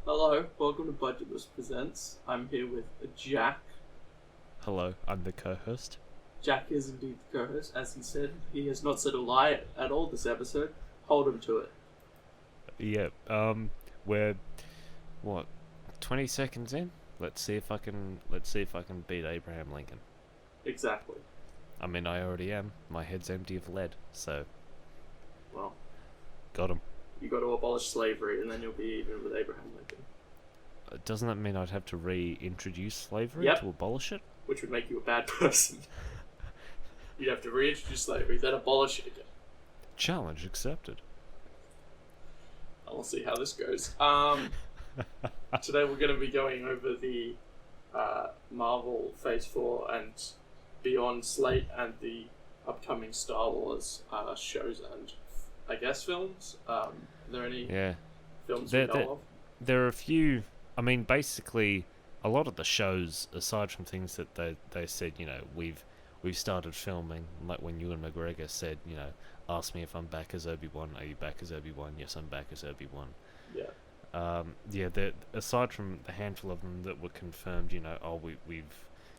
Hello, welcome to Budgetless Presents. I'm here with Jack. Hello, I'm the co-host. Jack is indeed the co-host. As he said, he has not said a lie at all this episode. Hold him to it. Yeah, we're what, 20 seconds in? Let's see if I can beat Abraham Lincoln. Exactly. I mean, I already am. My head's empty of lead, so Well, got him. you got to abolish slavery and then you'll be even with Abraham Lincoln. Doesn't that mean I'd have to reintroduce slavery Yep. to abolish it? Which would make you a bad person. You'd have to reintroduce slavery, then abolish it again. Challenge accepted. And we'll see how this goes. Today we're going to be going over the Marvel Phase 4 and Beyond Slate and the upcoming Star Wars shows and, I guess, films. Are there any films you know of? There are a few. I mean, basically, a lot of the shows, aside from things that they said, we've started filming, like when Ewan McGregor said, ask me if I'm back as Obi-Wan. Are you back as Obi-Wan? Yes, I'm back as Obi-Wan. Yeah. Aside from the handful of them that were confirmed, we've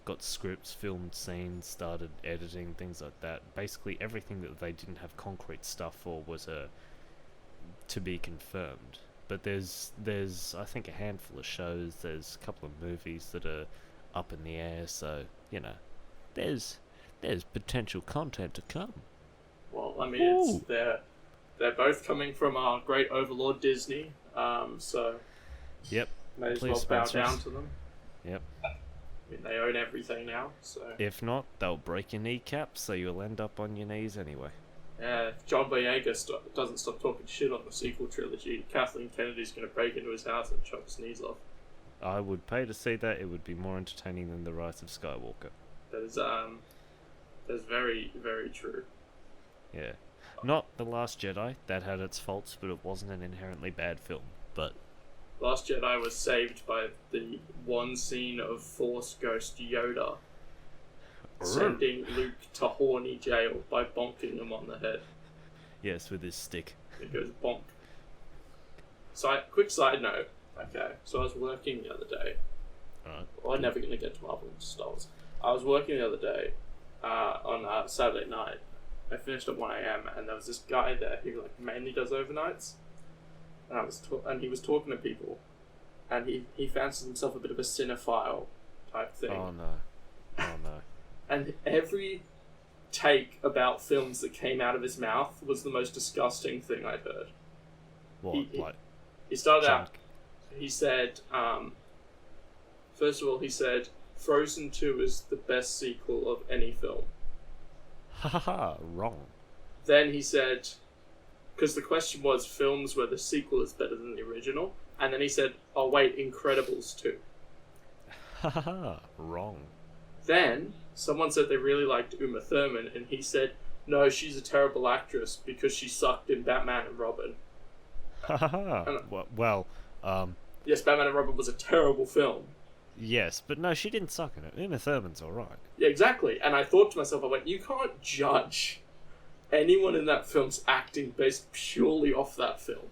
got scripts, filmed scenes, started editing, things like that. Basically, everything that they didn't have concrete stuff for was to be confirmed. But there's I think a handful of shows. There's a couple of movies that are up in the air. So there's potential content to come. Well, I mean, they're both coming from our great overlord Disney, so Yep. may as Please well bow sponsor down us. to them. Yep. I mean, they own everything now, so If not, they'll break your kneecaps, so you'll end up on your knees anyway. yeah. If John Boyega doesn't stop talking shit on the sequel trilogy, Kathleen Kennedy's going to break into his house and chop his knees off. I would pay to see that. It would be more entertaining than The Rise of Skywalker. That's very, very true. Yeah. Not The Last Jedi. That had its faults, but it wasn't an inherently bad film. But Last Jedi was saved by the one scene of Force Ghost Yoda sending Luke to horny jail by bonking him on the head. yes, with his stick. It goes bonk. Quick side note. Okay, so I was working the other day. Alright. Well, I'm never going to get to Marvel and Star Wars. I was working the other day on Saturday night. I finished at 1 a.m. and there was this guy there who mainly does overnights. And he was talking to people, and he fancies himself a bit of a cinephile type thing. Oh no. And every take about films that came out of his mouth was the most disgusting thing I'd heard. What? He started Junk? out. He said, first of all, he said, Frozen 2 is the best sequel of any film. Haha, wrong. Then he said, because the question was films where the sequel is better than the original, and then he said, oh wait, Incredibles 2. Haha, wrong. Then someone said they really liked Uma Thurman, and he said, no, she's a terrible actress because she sucked in Batman and Robin. Haha. Well, Yes, Batman and Robin was a terrible film. yes, but no, she didn't suck in it. Uma Thurman's alright. Yeah, exactly. And I thought to myself, I went, you can't judge anyone in that film's acting based purely off that film.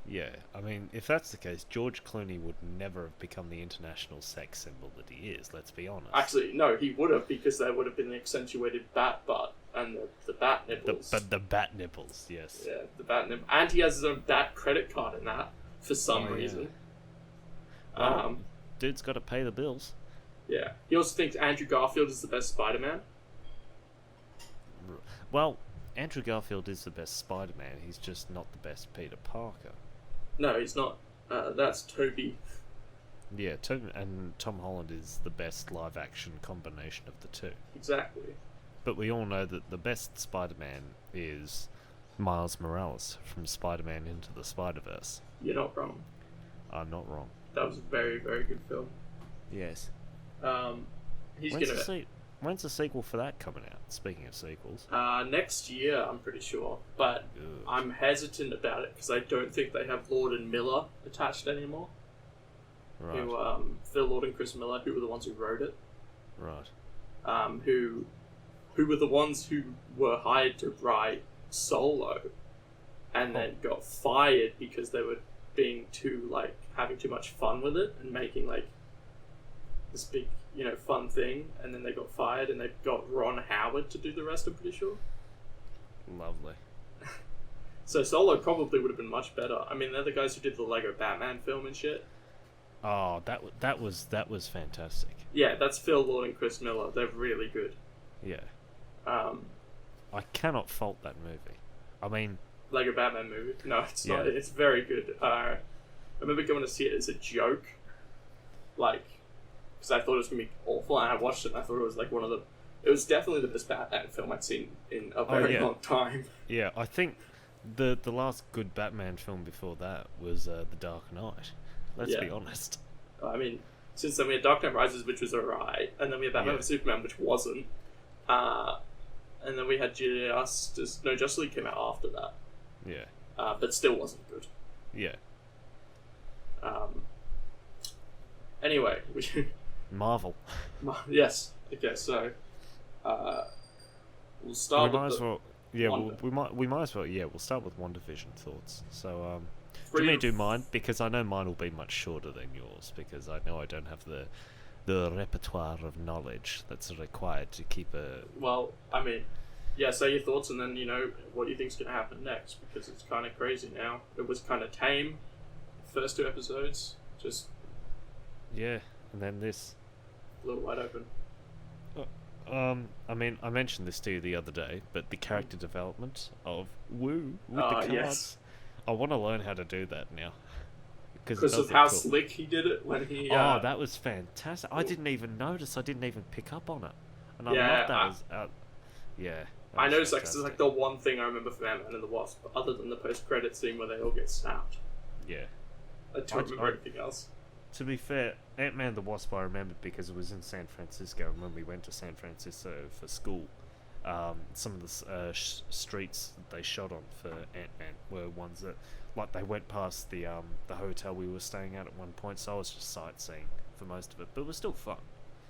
Yeah, I mean, if that's the case, George Clooney would never have become the international sex symbol that he is, let's be honest. Actually, no, he would have, because there would have been the accentuated bat butt and the bat nipples. The bat nipples, yes. Yeah, the bat nipple. And he has his own bat credit card in that, for some reason. Well, dude's got to pay the bills. Yeah. He also thinks Andrew Garfield is the best Spider-Man. Well, Andrew Garfield is the best Spider-Man, he's just not the best Peter Parker. No, he's not. That's Toby. Yeah, Tom Holland is the best live-action combination of the two. Exactly. But we all know that the best Spider-Man is Miles Morales from Spider-Man Into the Spider-Verse. You're not wrong. I'm not wrong. That was a very, very good film. Yes. When's When's the sequel for that coming out? Speaking of sequels. Next year, I'm pretty sure. But Good. I'm hesitant about it because I don't think they have Lord and Miller attached anymore. Right. Who, Phil Lord and Chris Miller, who were the ones who wrote it. Right. Who were the ones who were hired to write Solo, and then got fired because they were being too having too much fun with it and making like this big, fun thing, and then they got fired and they got Ron Howard to do the rest, I'm pretty sure. Lovely. So Solo probably would have been much better. I mean, they're the guys who did the Lego Batman film and shit. Oh, that was fantastic. Yeah, that's Phil Lord and Chris Miller. They're really good. Yeah. Um, I cannot fault that movie. I mean, Lego Batman movie. No, it's Yeah. not. It's very good. I remember going to see it as a joke, like, because I thought it was gonna be awful, and I watched it and I thought it was like one of the. It was definitely the best Batman film I'd seen in a very long time. yeah, I think the last good Batman film before that was The Dark Knight. Let's be honest. I mean, since then we had Dark Knight Rises, which was alright, and then we had Batman vs Superman, which wasn't, and then we had Justice League came out after that. Yeah. But still wasn't good. Yeah. Anyway, Marvel. yes. Okay, so we'll start We might with as well. Yeah, Wanda. we might as well. Yeah, we'll start with Wandavision thoughts. So, do Three you of- do mine? Because I know mine will be much shorter than yours. Because I know I don't have the repertoire of knowledge that's required to keep a. Well, I mean, yeah. Say your thoughts, and then what you think's going to happen next, because it's kind of crazy now. It was kind of tame. First 2 episodes, just Yeah, and then this. a little wide open. I mean, I mentioned this to you the other day, but the character development of Wu with the cards. Yes. I want to learn how to do that now. Because of how slick he did it when he. Oh, that was fantastic! I didn't even notice. I didn't even pick up on it, and I Yeah, love that. Yeah. that I was noticed that 'cause it's fantastic. like the one thing I remember from Ant-Man and the Wasp, other than the post-credit scene where they all get snapped. Yeah. I don't remember anything else. To be fair, Ant-Man and the Wasp I remembered because it was in San Francisco, and when we went to San Francisco for school, some of the streets that they shot on for Ant-Man were ones that, like, they went past the hotel we were staying at one point, so I was just sightseeing for most of it, but it was still fun.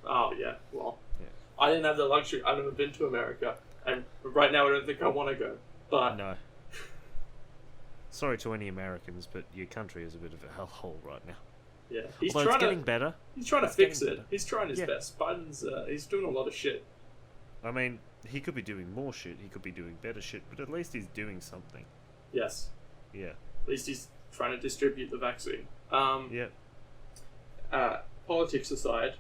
Oh, yeah, well. Yeah. I didn't have the luxury. I've never been to America, and right now I don't think I want to go. But No. Sorry to any Americans, but your country is a bit of a hellhole right now. yeah, he's Although trying it's getting to better. he's trying to It's fix getting it. better. He's trying his Yeah. best. Biden's he's doing a lot of shit. I mean, he could be doing more shit, he could be doing better shit, but at least he's doing something. Yes, Yeah. at least he's trying to distribute the vaccine. Yeah. Politics aside,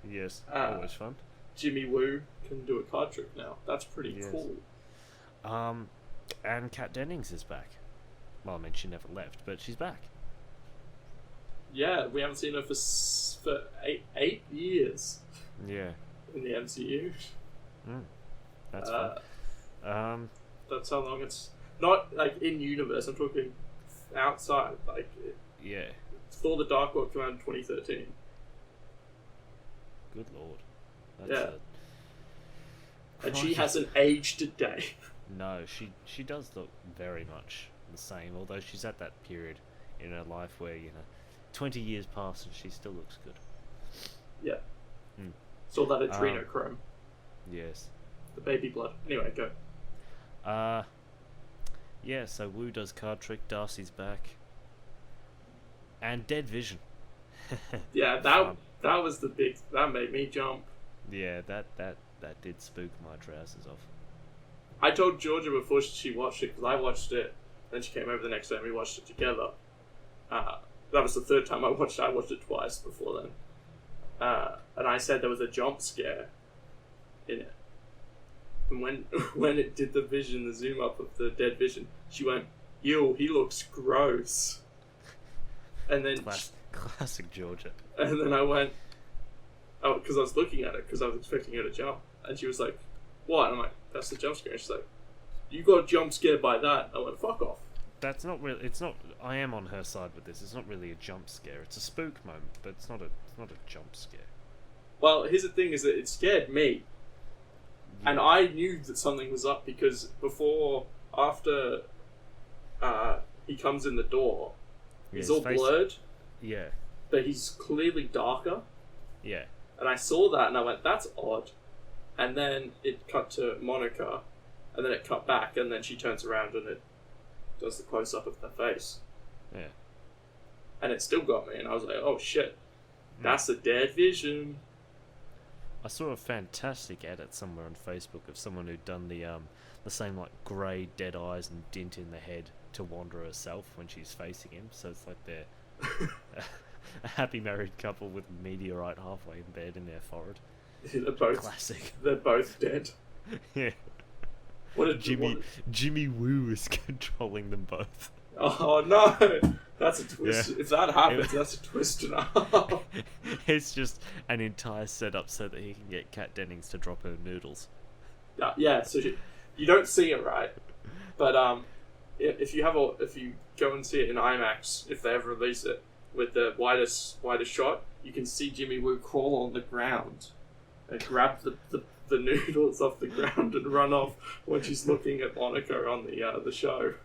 Yes. Always fun. Jimmy Woo can do a card trick now. That's pretty Yes. cool. And Kat Dennings is back. Well, I mean, she never left, but she's back. Yeah, we haven't seen her for eight years Yeah. in the MCU. That's fun. That's how long it's not like in universe. I'm talking outside. Like Yeah. Thor: The Dark World came out in 2013. Good lord. Yeah. And she Crikey. hasn't aged a day. No, she does look very much the same, although she's at that period in her life where, 20 years pass and she still looks good. Yeah. Hmm. Saw that adrenochrome. Yes. The baby blood. Anyway, go. Yeah, so Wu does card trick, Darcy's back. And Dead Vision. Yeah, that was the big. That made me jump. Yeah, that did spook my trousers off. I told Georgia before she watched it, because I watched it, then she came over the next day and we watched it together. That was the third time I watched it. I watched it twice before then. And I said there was a jump scare in it. And when it did the zoom up of the Dead Vision, she went, "Ew, he looks gross." And then Classic Georgia. And then I went, oh, because I was looking at it, because I was expecting her to jump. And she was like, what? And I'm like, that's the jump scare. And she's like, you got jump scared by that. I went, fuck off. That's not really. It's not. I am on her side with this. It's not really a jump scare. It's a spook moment, but it's not a jump scare. Well, here's the thing: is that it scared me, and I knew that something was up because after he comes in the door, he's all blurred. Yeah. But he's clearly darker. Yeah. And I saw that, and I went, that's odd. And then it cut to Monica, and then it cut back, and then she turns around and it does the close-up of her face. Yeah. and it still got me, and I was like, oh shit, that's a dead vision. I saw a fantastic edit somewhere on Facebook of someone who'd done the same like grey dead eyes and dint in the head to Wanda herself when she's facing him. So it's like they're a happy married couple with a meteorite halfway in bed in their forehead. They're both classic. They're both dead. Yeah. Jimmy Woo is controlling them both. Oh no, that's a twist. Yeah. If that happens, that's a twist and a half. It's just an entire setup so that he can get Kat Dennings to drop her noodles. Yeah, so you don't see it, right? But if you go and see it in IMAX, if they ever release it with the widest shot, you can see Jimmy Woo crawl on the ground and grab the noodles off the ground and run off when she's looking at Monica on the show.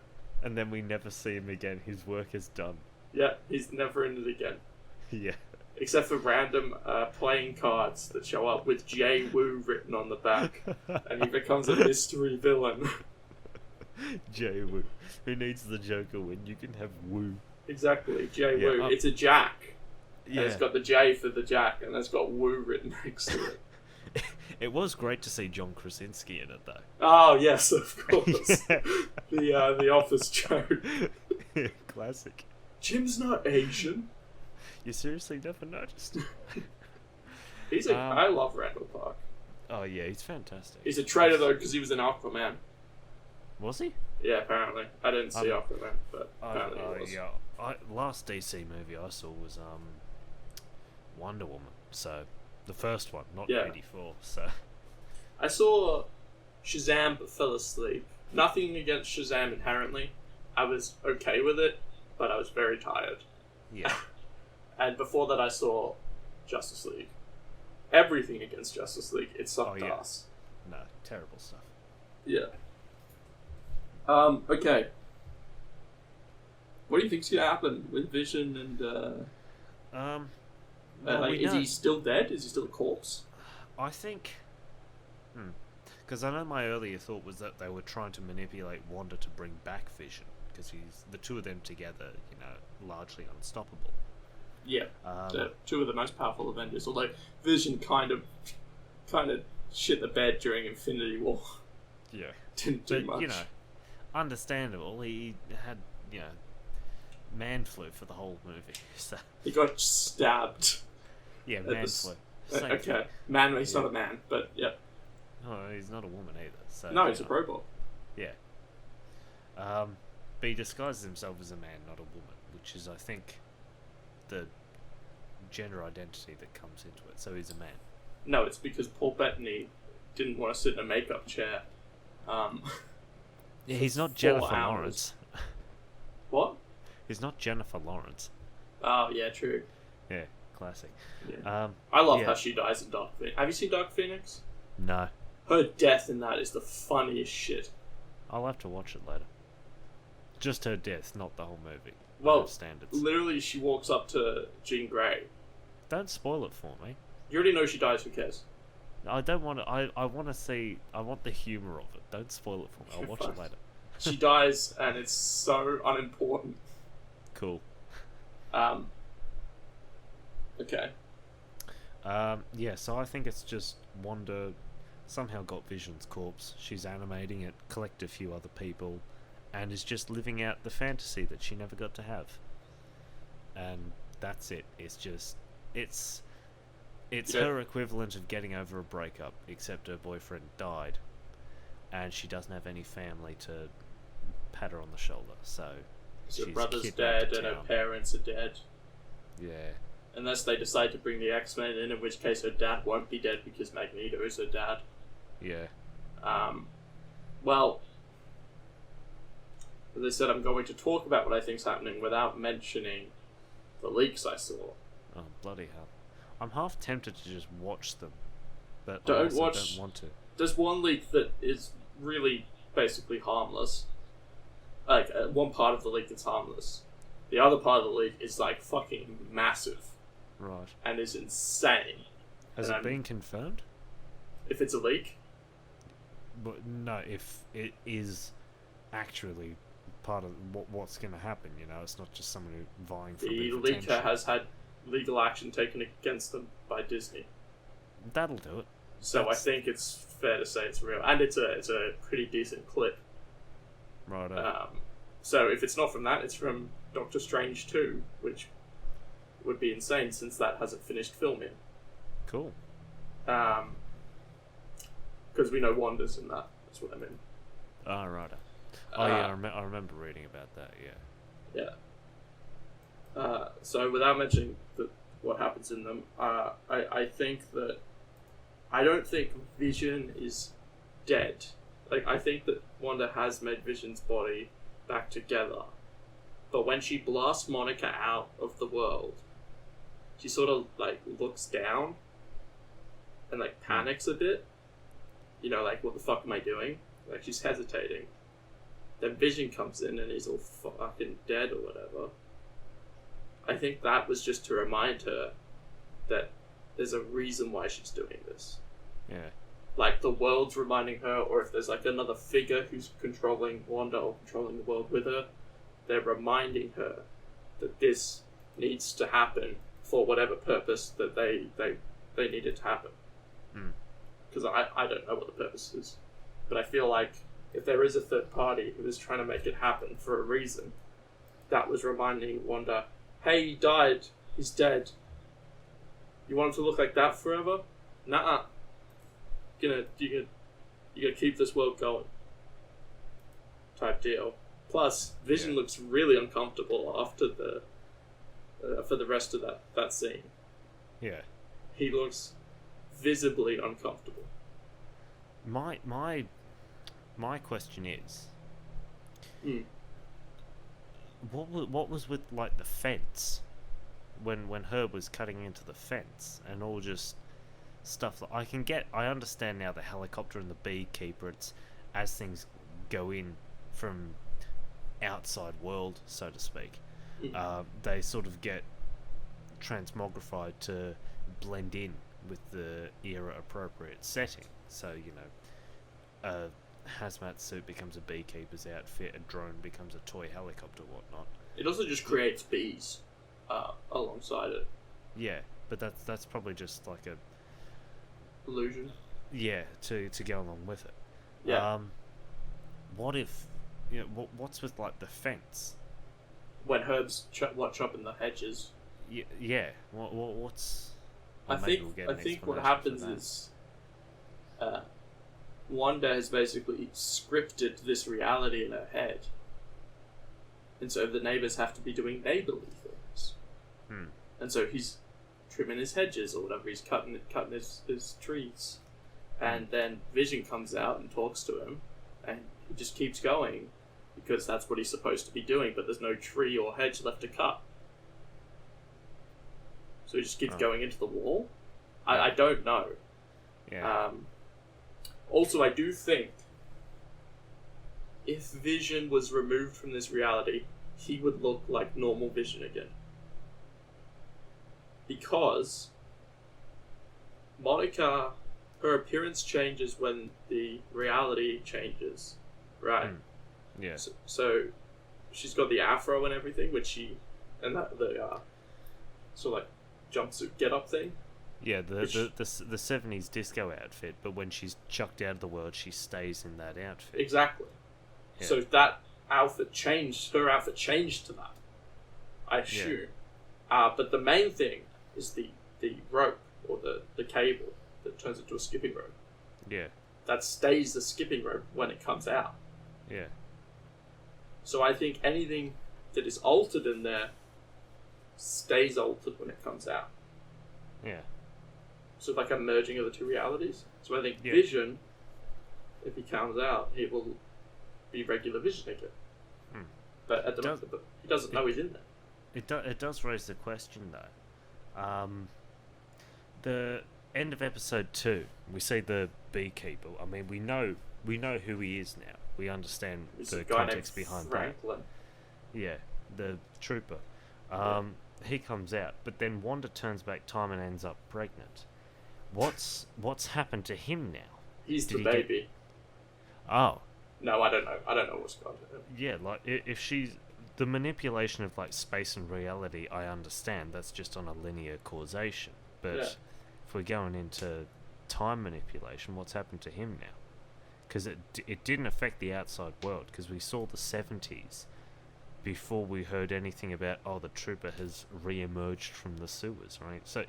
And then we never see him again. His work is done. Yeah, he's never in it again. Yeah. Except for random playing cards that show up with J. Woo written on the back. And he becomes a mystery villain. J. Woo. Who needs the Joker when you can have Woo? Exactly, J. Woo. It's a Jack. Yeah. And it's got the J for the Jack, and it's got Woo written next to it. It was great to see John Krasinski in it, though. Oh, yes, of course. Yeah. The Office joke. Classic. Jim's not Asian. You seriously never noticed? I love Randall Park. Oh, yeah, he's fantastic. He's a traitor, though, because he was in Aquaman. Was he? Yeah, apparently. I didn't see Aquaman, but apparently he was. Yeah. Last DC movie I saw was Wonder Woman, so... The first one, not 84, so... I saw Shazam but fell asleep. Nothing against Shazam inherently. I was okay with it, but I was very tired. Yeah. And before that I saw Justice League. Everything against Justice League. It sucked ass. No, terrible stuff. Yeah. Okay. What do you think's gonna happen with Vision and, is he still dead? Is he still a corpse? I think... Because I know my earlier thought was that they were trying to manipulate Wanda to bring back Vision, because the two of them together, largely unstoppable. Yeah, the two of the most powerful Avengers, although Vision kind of shit the bed during Infinity War. Yeah. Didn't do much. Understandable. He had, man flu for the whole movie. So. He got stabbed. Yeah, man flu. Okay, man. He's not a man, but yeah. No, he's not a woman either. So no, he's a robot. Yeah. But he disguises himself as a man, not a woman, which is, I think, the gender identity that comes into it. So he's a man. No, it's because Paul Bettany didn't want to sit in a makeup chair. Yeah, he's not Jennifer Lawrence. What? He's not Jennifer Lawrence. Oh yeah, true. Yeah, classic. Yeah. I love how she dies in Dark Phoenix. Have you seen Dark Phoenix? No. Her death in that is the funniest shit. I'll have to watch it later. Just her death, not the whole movie. Well, standards. Literally, she walks up to Jean Grey. Don't spoil it for me. You already know she dies. Who cares? I don't want to. I want to see. I want the humor of it. Don't spoil it for me. I'll watch it later. She dies, and it's so unimportant. Cool. Okay. Yeah, so I think it's just Wanda somehow got Vision's corpse. She's animating it, collect a few other people, and is just living out the fantasy that she never got to have. And that's it. It's just... It's her equivalent of getting over a breakup, except her boyfriend died, and she doesn't have any family to pat her on the shoulder, so... Her brother's dead and her parents are dead. Yeah. Unless they decide to bring the X-Men in which case her dad won't be dead because Magneto is her dad. Yeah. Well, as I said, I'm going to talk about what I think's happening without mentioning the leaks I saw. Oh, bloody hell. I'm half tempted to just watch them, but I don't want to. There's one leak that is really basically harmless. Like, one part of the leak that's harmless. The other part of the leak is, like, fucking massive. Right. And is insane. Has it been confirmed? If it's a leak? But no, if it is actually part of what's going to happen. You know, it's not just someone who vying for a The bit of leaker attention. has had legal action taken against them by Disney. That'll do it. So I think it's fair to say it's real, and it's a pretty decent clip. Right. So if it's not from that, it's from Doctor Strange 2, which would be insane since that hasn't finished filming. Cool. Because we know Wanda's in that. That's what I mean. Oh, right. Oh, yeah, I remember reading about that, yeah. Yeah. So without mentioning what happens in them, I think that I don't think Vision is dead. Like, I think that Wanda has made Vision's body back together. But when she blasts Monica out of the world, she sort of, like, looks down and, like, panics a bit. You know, like, what the fuck am I doing? Like, she's hesitating. Then Vision comes in and he's all fucking dead or whatever. I think that was just to remind her that there's a reason why she's doing this. Yeah. Like, the world's reminding her, or if there's, like, another figure who's controlling Wanda or controlling the world with her, they're reminding her that this needs to happen for whatever purpose that they need it to happen. Because I don't know what the purpose is. But I feel like if there is a third party who is trying to make it happen for a reason, that was reminding Wanda, hey, he died. He's dead. You want him to look like that forever? Nah. You're gonna keep this world going. Type deal. Plus, Vision looks really uncomfortable after for the rest of that scene. Yeah. He looks visibly uncomfortable. My question is, what was with, like, the fence when Herb was cutting into the fence and all just stuff that I understand now, the helicopter and the beekeeper, it's as things go in from outside world, so to speak, they sort of get transmogrified to blend in with the era appropriate setting. So, you know, a hazmat suit becomes a beekeeper's outfit, a drone becomes a toy helicopter, whatnot. It also just creates bees alongside it. Yeah, but that's probably just like a illusion. Yeah, to go along with it. Yeah. What if, what's with, like, the fence? When Herb's chopping the hedges. Yeah. What's? I think what happens is, Wanda has basically scripted this reality in her head, and so the neighbors have to be doing neighborly things. And so he's trimming his hedges or whatever. He's cutting his trees, and then Vision comes out and talks to him, and he just keeps going because that's what he's supposed to be doing. But there's no tree or hedge left to cut, so he just keeps going into the wall. I don't know. Yeah. Also, I do think if Vision was removed from this reality, he would look like normal Vision again. Because Monica, her appearance changes when the reality changes, right? Yeah. So she's got the afro and everything, and the sort of like jumpsuit get-up thing. Yeah, the 70s disco outfit, but when she's chucked out of the world, she stays in that outfit. Exactly. Yeah. So that outfit changed. Her outfit changed to that, I assume. Yeah. But the main thing is the rope or the cable that turns into a skipping rope. Yeah. That stays the skipping rope when it comes out. Yeah. So I think anything that is altered in there stays altered when it comes out. Yeah. So like a merging of the two realities. So I think Vision, if he comes out, he will be regular Vision again. But at the moment, he doesn't know he's in there. It does raise the question, though. The end of episode 2, we see the beekeeper. I mean, we know who he is now. We understand the context behind Franklin. that. Yeah, the trooper. He comes out, but then Wanda turns back time and ends up pregnant. What's happened to him now? He's the baby. Oh, No, I don't know. I don't know what's going on. Yeah, like if she's the manipulation of like space and reality, I understand. That's just on a linear causation. But if we're going into time manipulation, what's happened to him now? Because it didn't affect the outside world. Because we saw the 70s before we heard anything about the trooper has re-emerged from the sewers, right? So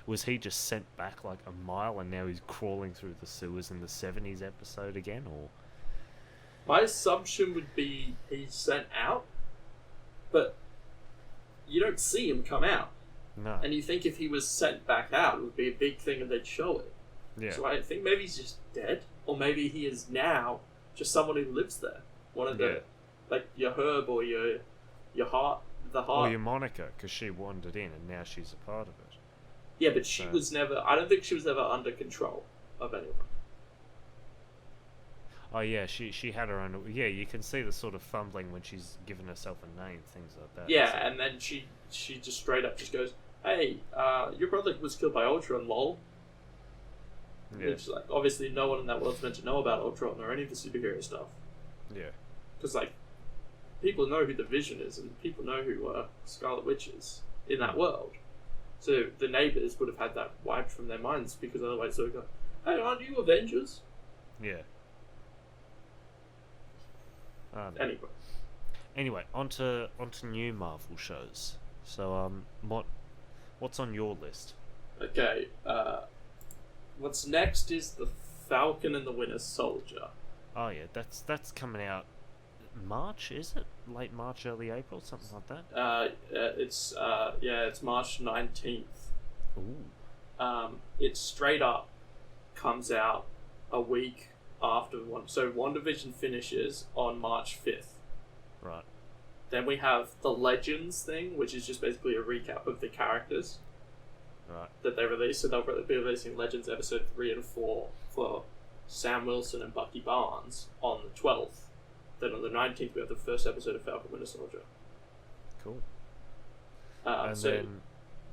was he just sent back like a mile and now he's crawling through the sewers in the 70s episode again, or? My assumption would be he's sent out, but you don't see him come out. No. And you think if he was sent back out, it would be a big thing and they'd show it. Yeah. So I think maybe he's just dead, or maybe he is now just someone who lives there. One of the, like your Herb or your heart, the heart. Or your Monica, because she wandered in and now she's a part of it. Yeah, but she was never. I don't think she was ever under control of anyone. Oh yeah, she had her own. Yeah, you can see the sort of fumbling when she's given herself a name, things like that. Yeah, so. And then she just straight up just goes, "Hey, your brother was killed by Ultron, lol." Yeah. Which, like, obviously no one in that world's meant to know about Ultron or any of the superhero stuff. Yeah. Because, like, people know who the Vision is and people know who Scarlet Witch is in that world. So the neighbours would have had that wiped from their minds because otherwise they would go, "Hey, aren't you Avengers?" Yeah. Anyway, onto new Marvel shows. So, what's on your list? Okay, what's next is the Falcon and the Winter Soldier. Oh yeah, that's coming out March, is it? Late March, early April, something like that. It's March 19th. Ooh. It straight up comes out a week after so Wandavision finishes on March 5th. Right. Then we have the Legends thing, which is just basically a recap of the characters. Right. That they release. So they'll be releasing Legends episode 3 and 4 for Sam Wilson and Bucky Barnes on the 12th. Then on the 19th we have the first episode of Falcon Winter Soldier. Cool. And so then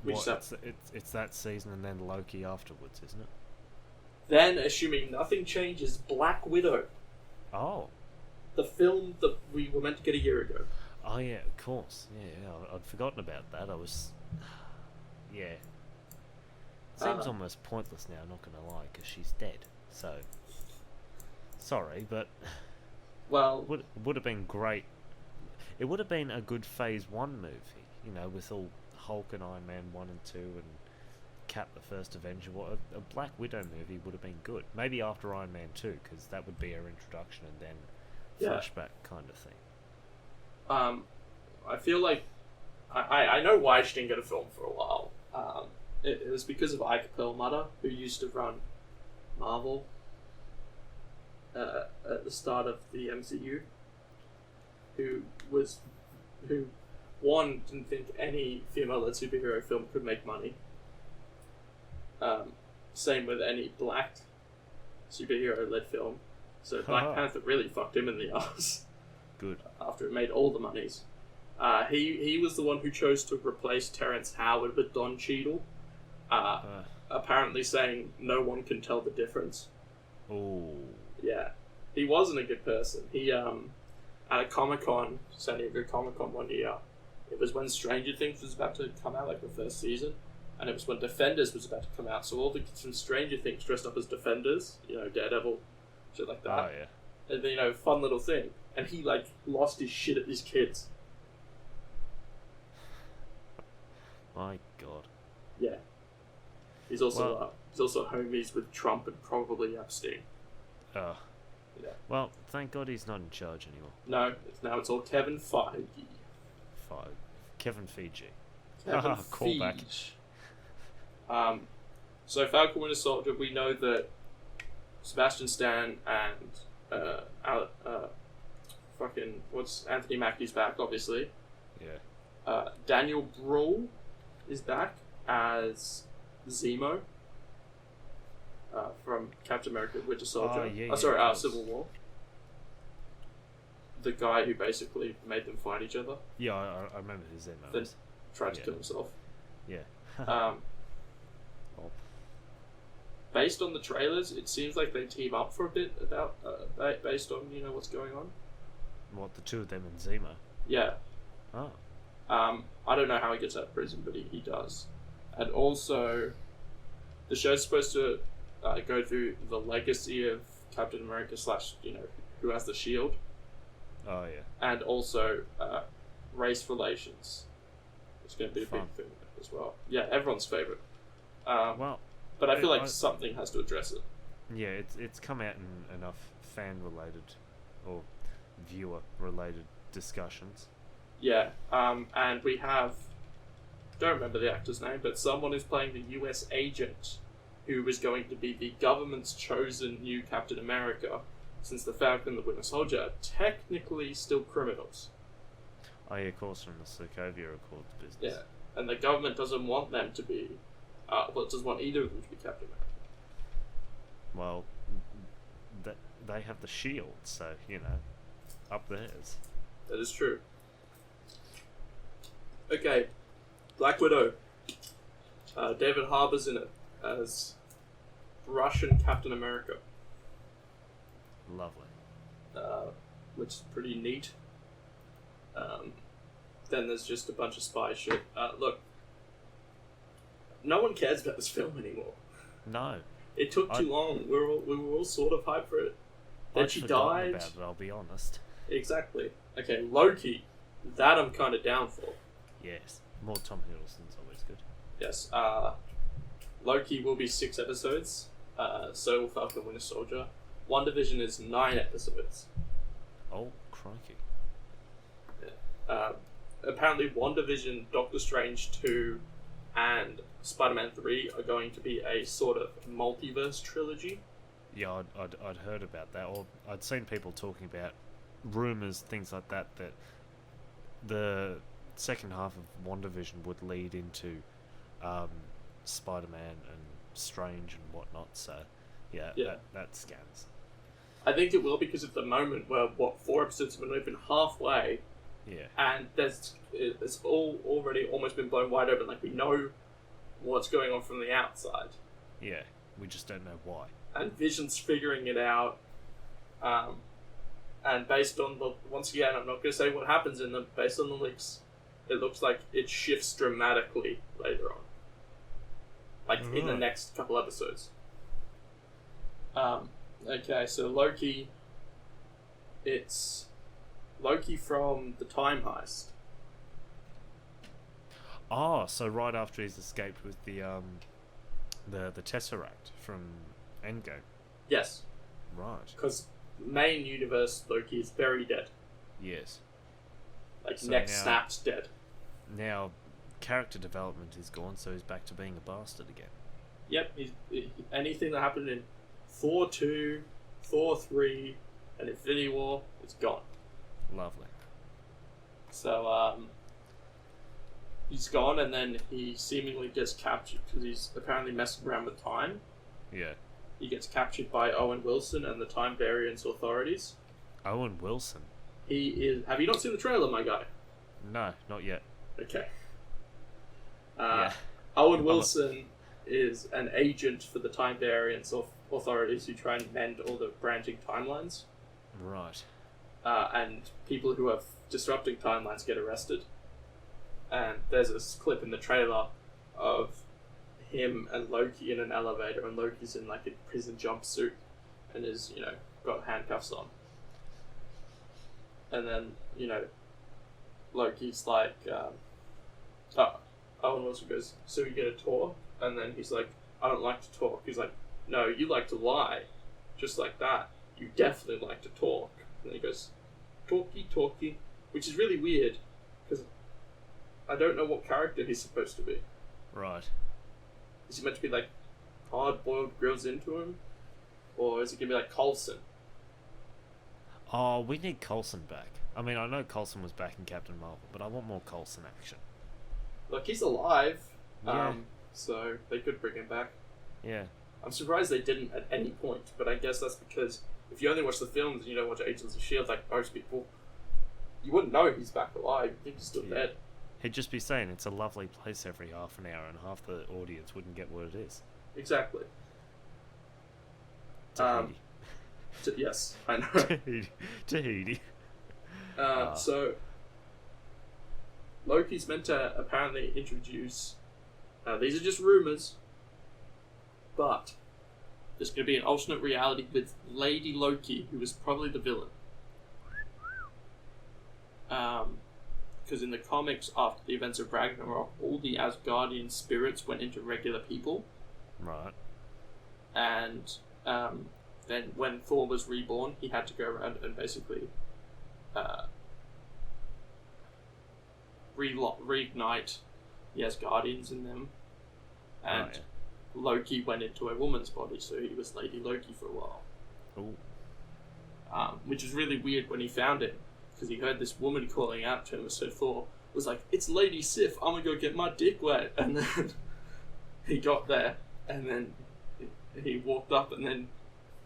it's that season and then Loki afterwards, isn't it? Then, assuming nothing changes, Black Widow. Oh. The film that we were meant to get a year ago. Oh yeah, of course. Yeah, I'd forgotten about that. I was... Yeah. Seems almost pointless now, not gonna lie, because she's dead. So... Sorry, but... Well... Would have been great. It would have been a good Phase 1 movie, you know, with all Hulk and Iron Man 1 and 2 and Cap the First Avenger. A Black Widow movie would have been good. Maybe after Iron Man 2, because that would be her introduction and then flashback kind of thing. I feel like... I know why she didn't get a film for a while. It was because of Ike Perlmutter, who used to run Marvel at the start of the MCU, who one, didn't think any female-led superhero film could make money. Same with any black superhero-led film. So Black Panther really fucked him in the ass. Good. After it made all the monies. He was the one who chose to replace Terrence Howard with Don Cheadle. Apparently saying no one can tell the difference. Oh. Yeah. He wasn't a good person. He, at a Comic-Con, San Diego Comic-Con one year, it was when Stranger Things was about to come out, like the first season, and it was when Defenders was about to come out, so all the kids from Stranger Things dressed up as Defenders, you know, Daredevil, shit like that. Oh, yeah. And then, you know, fun little thing. And he, like, lost his shit at these kids. My God. Yeah. He's also homies with Trump and probably Epstein. Oh. Yeah. Well, thank God he's not in charge anymore. No, now it's all Kevin Feige. Kevin Feige. Kevin Callback. So Falcon Winter Soldier, we know that Sebastian Stan and Anthony Mackie's back, obviously. Yeah. Daniel Bruhl is back as Zemo from Captain America: Winter Soldier. Civil War. The guy who basically made them fight each other. Yeah, I remember his name. Then tried to kill himself. Yeah. based on the trailers, it seems like they team up for a bit about based on what's going on. What, the two of them and Zemo? Yeah. Oh. I don't know how he gets out of prison, but he does. And also, the show's supposed to go through the legacy of Captain America / who has the shield. Oh, yeah. And also race relations. It's going to be a Fun. big thing as well. Yeah, everyone's favourite. Well, but I feel like something has to address it. Yeah, it's come out in enough fan-related or viewer-related discussions. Yeah, and we have... don't remember the actor's name, but someone is playing the US agent who is going to be the government's chosen new Captain America, since the Falcon and the Winter Soldier are technically still criminals. Oh, yeah, of course, from the Sokovia Accords business. Yeah, and the government doesn't want them to be... it doesn't want either of them to be Captain America. Well, they have the shield, so, up theirs. That is true. Okay, Black Widow. David Harbour's in it as Russian Captain America. Lovely. Which is pretty neat. Then there's just a bunch of spy shit. Look, no one cares about this film anymore. No. It took too long. We were all sort of hyped for it. Then she died. About it, I'll be honest. Exactly. Okay, Loki. That I'm kind of down for. Yes. More Tom Hiddleston's always good. Yes. Loki will be 6 episodes. So will Falcon and Winter Soldier. WandaVision is 9 episodes. Oh, crikey. Yeah. Apparently, WandaVision, Doctor Strange 2, and Spider-Man 3 are going to be a sort of multiverse trilogy. Yeah, I'd heard about that, or I'd seen people talking about rumours, things like that, that the second half of WandaVision would lead into Spider-Man and Strange and whatnot, so yeah. That scans. I think it will, because at the moment we're, 4 episodes have been even halfway, yeah, and it's all already almost been blown wide open, like we know what's going on from the outside. Yeah, we just don't know why. And Vision's figuring it out, and based on once again, I'm not going to say what happens in them, based on the leaks, it looks like it shifts dramatically later on. Like, in the next couple episodes. Okay, so Loki... It's Loki from the Time Heist. Oh, so right after he's escaped with the Tesseract from Endgame. Yes. Right. Because main universe Loki is very dead. Yes. Like, So neck now- snapped dead. Now, character development is gone, so he's back to being a bastard again. Yep, anything that happened in Thor 2, Thor 3, and Infinity War, it's gone. Lovely. So, he's gone, and then he seemingly gets captured because he's apparently messing around with time. Yeah. He gets captured by Owen Wilson and the Time Variance authorities. Owen Wilson? He is... Have you not seen the trailer, my guy? No, not yet. Okay. Yeah. Owen Wilson is an agent for the Time Variance authorities who try and mend all the branching timelines. Right. And people who are disrupting timelines get arrested. And there's this clip in the trailer of him and Loki in an elevator, and Loki's in like a prison jumpsuit and is, got handcuffs on. And then, Loki's like, Owen Wilson goes, so you get a talk? And then he's like, I don't like to talk. He's like, no, you like to lie. Just like that. You definitely like to talk. And then he goes, talky, which is really weird, because I don't know what character he's supposed to be. Right. Is he meant to be like hard-boiled grills into him? Or is he going to be like Coulson? Oh, we need Coulson back. I mean, I know Coulson was back in Captain Marvel, but I want more Coulson action. Look, he's alive. Yeah. So they could bring him back. Yeah. I'm surprised they didn't at any point, but I guess that's because if you only watch the films and you don't watch Agents of S.H.I.E.L.D. like most people, you wouldn't know he's back alive. You think he's still dead. He'd just be saying it's a lovely place every half an hour, and half the audience wouldn't get what it is. Exactly. Tahiti. Yes, I know. Tahiti. So Loki's meant to apparently introduce. These are just rumors, but there's going to be an alternate reality with Lady Loki, who was probably the villain. Because in the comics, after the events of Ragnarok, all the Asgardian spirits went into regular people. Right. And then when Thor was reborn, he had to go around and basically reignite the Asgardians in them. And Loki went into a woman's body, so he was Lady Loki for a while. Ooh. Which is really weird when he found it, because he heard this woman calling out to him, so Thor was like, "It's Lady Sif, I'm gonna go get my dick wet." And then he got there, and then he walked up, and then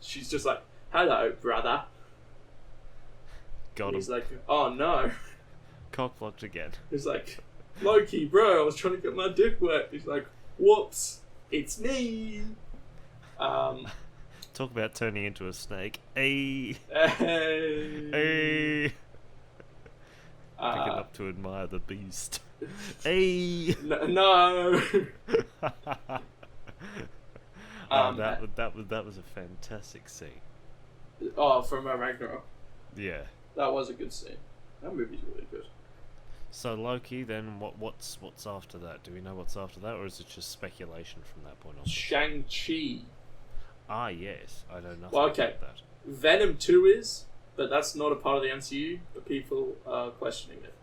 she's just like, "Hello, brother." Got him. He's like, "Oh no." Cockblocked again. He's like, "Loki, bro, I was trying to get my dick wet." He's like, "Whoops, it's me." Talk about turning into a snake. Hey. Hey. Picking up to admire the beast. Hey. No. That was a fantastic scene. Oh, from Ragnarok. Yeah. That was a good scene. That movie's really good. So Loki, then what's after that? Do we know what's after that, or is it just speculation from that point on? Shang-Chi. Ah, yes. I know nothing Well, okay. about that. Venom 2 is, but that's not a part of the MCU, but people are questioning it.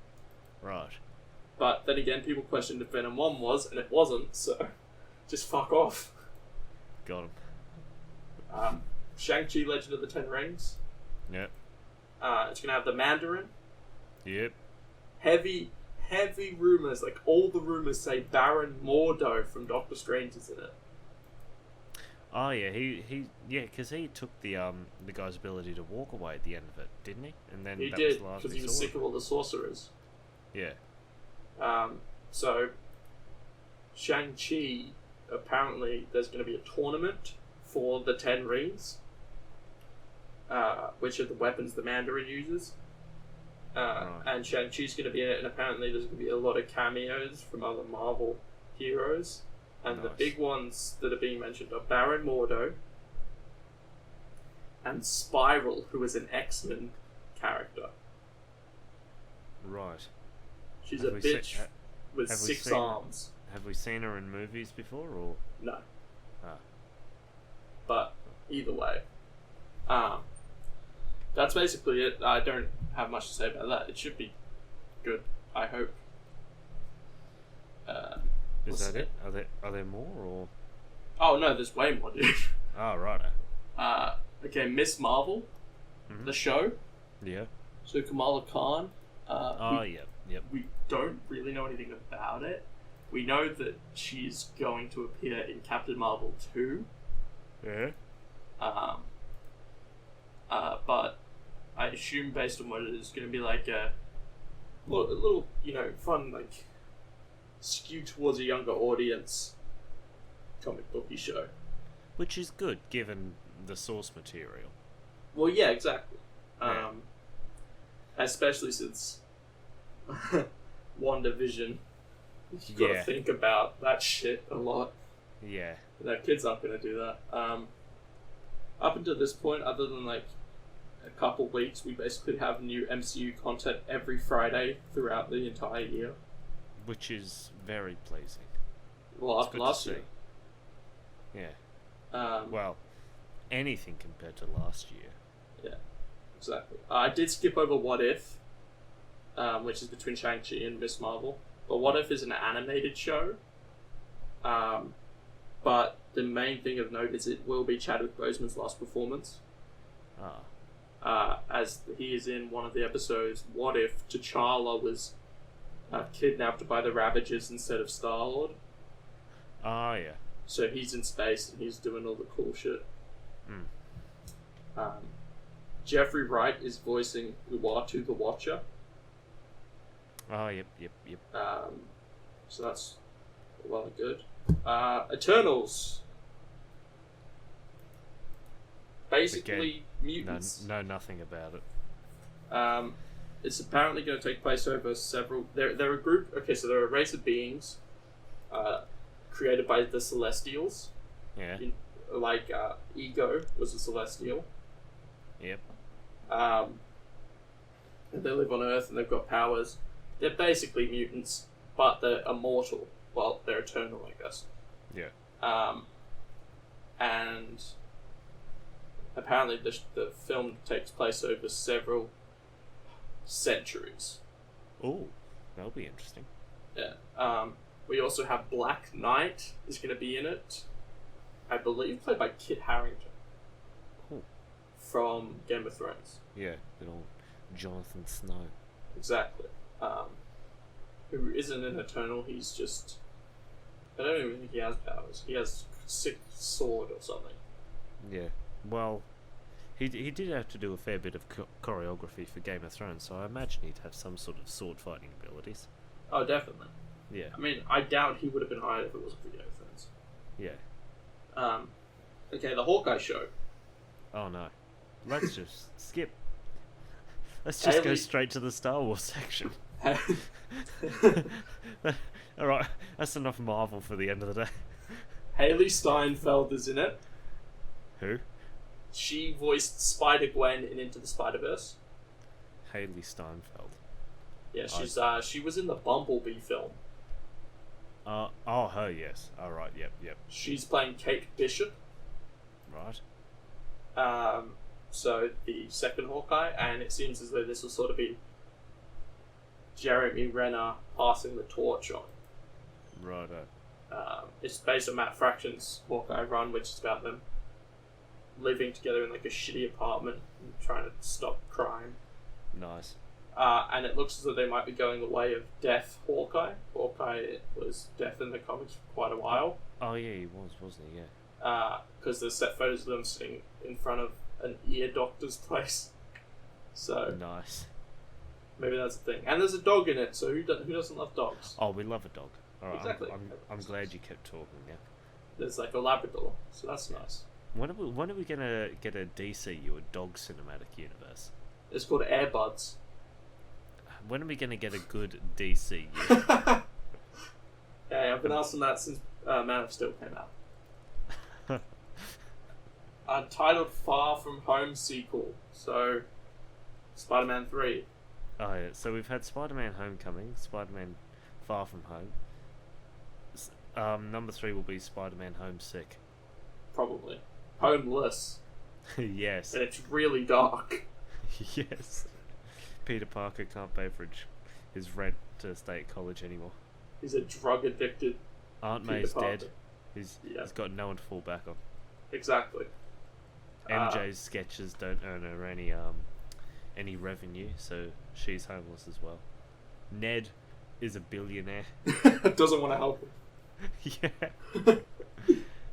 Right. But then again, people questioned if Venom 1 was, and it wasn't, so just fuck off. Got him. Shang-Chi Legend of the Ten Rings. Yep. It's going to have the Mandarin. Yep. Heavy rumours, like all the rumours say Baron Mordo from Doctor Strange is in it. Oh yeah, because he took the guy's ability to walk away at the end of it, didn't he? And then He that did, was the last because we he was saw sick of all the sorcerers. Yeah. So, Shang-Chi, apparently there's going to be a tournament for the Ten Rings, which are the weapons the Mandarin uses. Right. And Shang-Chi's going to be in it, and apparently there's going to be a lot of cameos from other Marvel heroes. And the Nice. big ones that are being mentioned are Baron Mordo and Spiral, who is an X-Men character. Right. She's Have a we bitch with have we 6 seen- arms. Have we seen her in movies before, or? No. Ah. But either way. That's basically it. I don't have much to say about that. It should be good, I hope. Is that it? Are there more, or? Oh no, there's way more, dude. Oh, right. Okay, Miss Marvel, Mhm. the show. Yeah. So Kamala Khan. Yep. We don't really know anything about it. We know that she's going to appear in Captain Marvel 2. Yeah. But I assume based on what it is going to be like a little, fun, like, skewed towards a younger audience comic booky show. Which is good, given the source material. Well, yeah, exactly. Yeah. Especially since WandaVision, you got to think about that shit a lot. Yeah. No, kids aren't going to do that. Up until this point, other than like a couple weeks, we basically have new MCU content every Friday throughout the entire year. Which is very pleasing. Well, It's after good to last see. year. Yeah. Well, anything compared to last year. Yeah, exactly. I did skip over What If, which is between Shang-Chi and Miss Marvel. But What If is an animated show. But the main thing of note is it will be Chadwick Boseman's last performance. As he is in one of the episodes, What If T'Challa was kidnapped by the Ravagers instead of Star-Lord. Ah, yeah. So he's in space and he's doing all the cool shit. Jeffrey Wright is voicing Uatu the Watcher. Oh, yep. So that's well and good. Eternals. basically No, mutants. know nothing about it. It's apparently going to take place over several. They're a group. Okay, so they're a race of beings, created by the Celestials. Yeah. Ego was a Celestial. Yep. And they live on Earth and they've got powers. They're basically mutants, but they're immortal. Well, they're eternal, I guess. Yeah. And apparently the film takes place over several centuries. Oh, that'll be interesting. Yeah. We also have Black Knight is going to be in it. I believe played by Kit Harington. Cool. From Game of Thrones. Yeah, good old Jonathan Snow. Exactly. Who isn't an Eternal, he's just... I don't even think he has powers. He has sick sword or something. Yeah, well, he did have to do a fair bit of choreography for Game of Thrones, so I imagine he'd have some sort of sword fighting abilities. Oh, definitely. Yeah. I mean, I doubt he would have been hired if it wasn't for Game of Thrones. Yeah. Okay, the Hawkeye show. Oh no. Let's just skip. Let's just go Haley- straight to the Star Wars section. Alright, that's enough Marvel for the end of the day. Haley Steinfeld is in it. Who? She voiced Spider-Gwen in Into the Spider-Verse. Haley Steinfeld. Yeah, she was in the Bumblebee film. Oh, her, yes. Alright, yep. She's playing Kate Bishop. Right. So the second Hawkeye, and it seems as though this will sort of be Jeremy Renner passing the torch on. Righto. It's based on Matt Fraction's Hawkeye run, which is about them living together in like a shitty apartment and trying to stop crime. Nice. And it looks as though they might be going the way of Death Hawkeye. Hawkeye was deaf in the comics for quite a while. Oh yeah, he was, wasn't he? Yeah. Because there's set photos of them sitting in front of an ear doctor's place. So Nice. maybe that's the thing. And there's a dog in it, so who doesn't love dogs? Oh, we love a dog. Alright, Exactly. I'm glad you kept talking, yeah. There's like a Labrador, so that's nice. When are we gonna get a DCU, a dog cinematic universe? It's called Airbuds. When are we gonna get a good DCU? Yeah, I've been asking that since Man of Steel came out. Titled Far From Home sequel, so Spider-Man 3. Oh yeah, so we've had Spider-Man Homecoming, Spider-Man Far From Home. Number 3 will be Spider-Man Homesick. Probably. Homeless. Yes. And it's really dark. Yes. Peter Parker can't pay for his rent to stay at college anymore. He's a drug addicted Aunt Peter May's Parker. dead. He's got no one to fall back on. Exactly. MJ's sketches don't earn her any revenue, so she's homeless as well. Ned is a billionaire. Doesn't want to help him. Yeah.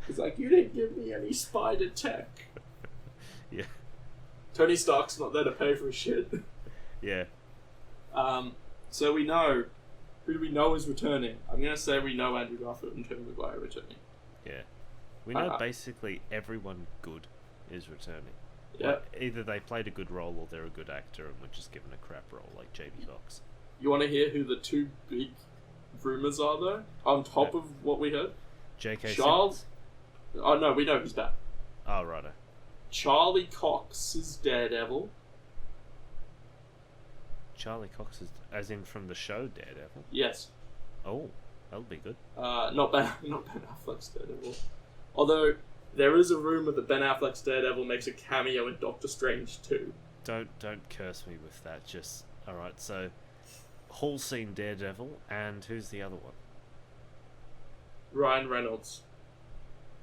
He's like, you didn't give me any spider tech. Yeah. Tony Stark's not there to pay for his shit. Yeah. So we know. Who do we know is returning? I'm going to say we know Andrew Garfield and Tobey Maguire are returning. Yeah. We know basically everyone good is returning. Yeah. Like, either they played a good role or they're a good actor and we're just given a crap role like Jamie Foxx. You want to hear who the two big rumours are, though? On top of what we heard? J.K. Charles. Simmons? Oh, no, we know who's back. Oh, righto. Charlie Cox is Daredevil. Charlie Cox is, as in from the show Daredevil? Yes. Oh, that'll be good. Not Ben Affleck's Daredevil. Although, there is a rumour that Ben Affleck's Daredevil makes a cameo in Doctor Strange too. Don't curse me with that. Just alright. So, Hall scene Daredevil, and who's the other one? Ryan Reynolds.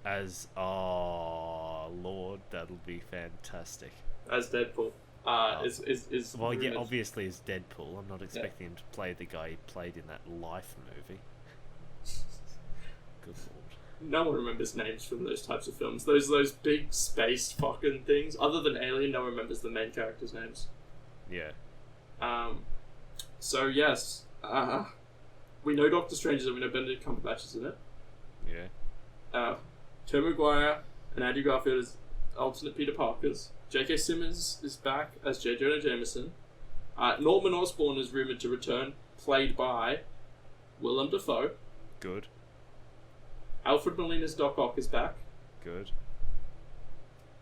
As Lord, that'll be fantastic. As Deadpool. Is Well, yeah, rumoured. obviously as Deadpool. I'm not expecting him to play the guy he played in that Life movie. Good lord. No one remembers names from those types of films. Those big space fucking things. Other than Alien, no one remembers the main characters' names. Yeah. So yes, we know Doctor Strange is in it. We know Benedict Cumberbatch is in it. Yeah. Tobey Maguire and Andrew Garfield alternate Peter Parkers. J.K. Simmons is back as J. Jonah Jameson. Norman Osborn is rumoured to return, played by Willem Dafoe. Good. Alfred Molina's Doc Ock is back. Good.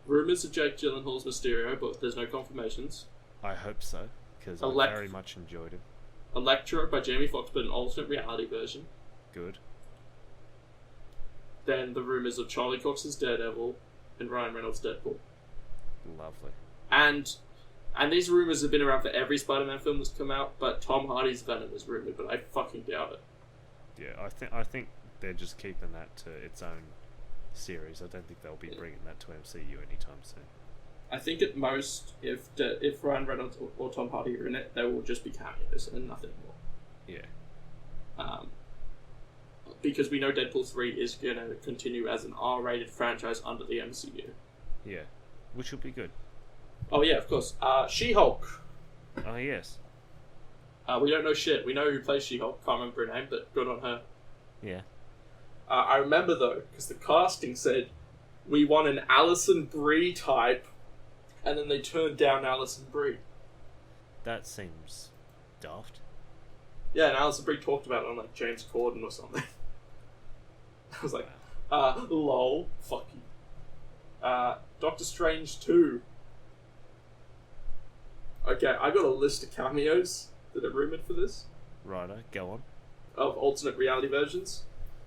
Rumours of Jake Gyllenhaal's Mysterio, but there's no confirmations. I hope so, because I very much enjoyed him. Electro by Jamie Foxx, but an alternate reality version. Good. Then the rumours of Charlie Cox's Daredevil and Ryan Reynolds' Deadpool. Lovely. And these rumours have been around for every Spider-Man film that's come out, but Tom Hardy's Venom is rumoured, but I fucking doubt it. Yeah, I think they're just keeping that to its own series. I don't think they'll be bringing that to MCU anytime soon. I think at most, if Ryan Reynolds or Tom Hardy are in it, they will just be cameos and nothing more. Yeah. Because we know Deadpool 3 is going to continue as an R-rated franchise under the MCU. Yeah, which will be good. Oh yeah, of course. She-Hulk. Oh yes. We don't know shit. We know who plays She-Hulk. Can't remember her name, but good on her. Yeah. I remember though, because the casting said we want an Alison Brie type, and then they turned down Alison Brie. That seems daft. Yeah, and Alison Brie talked about it on like James Corden or something. I was like, lol, fuck you. Doctor Strange 2. Okay, I got a list of cameos that are rumoured for this. Righto, go on. Of alternate reality versions.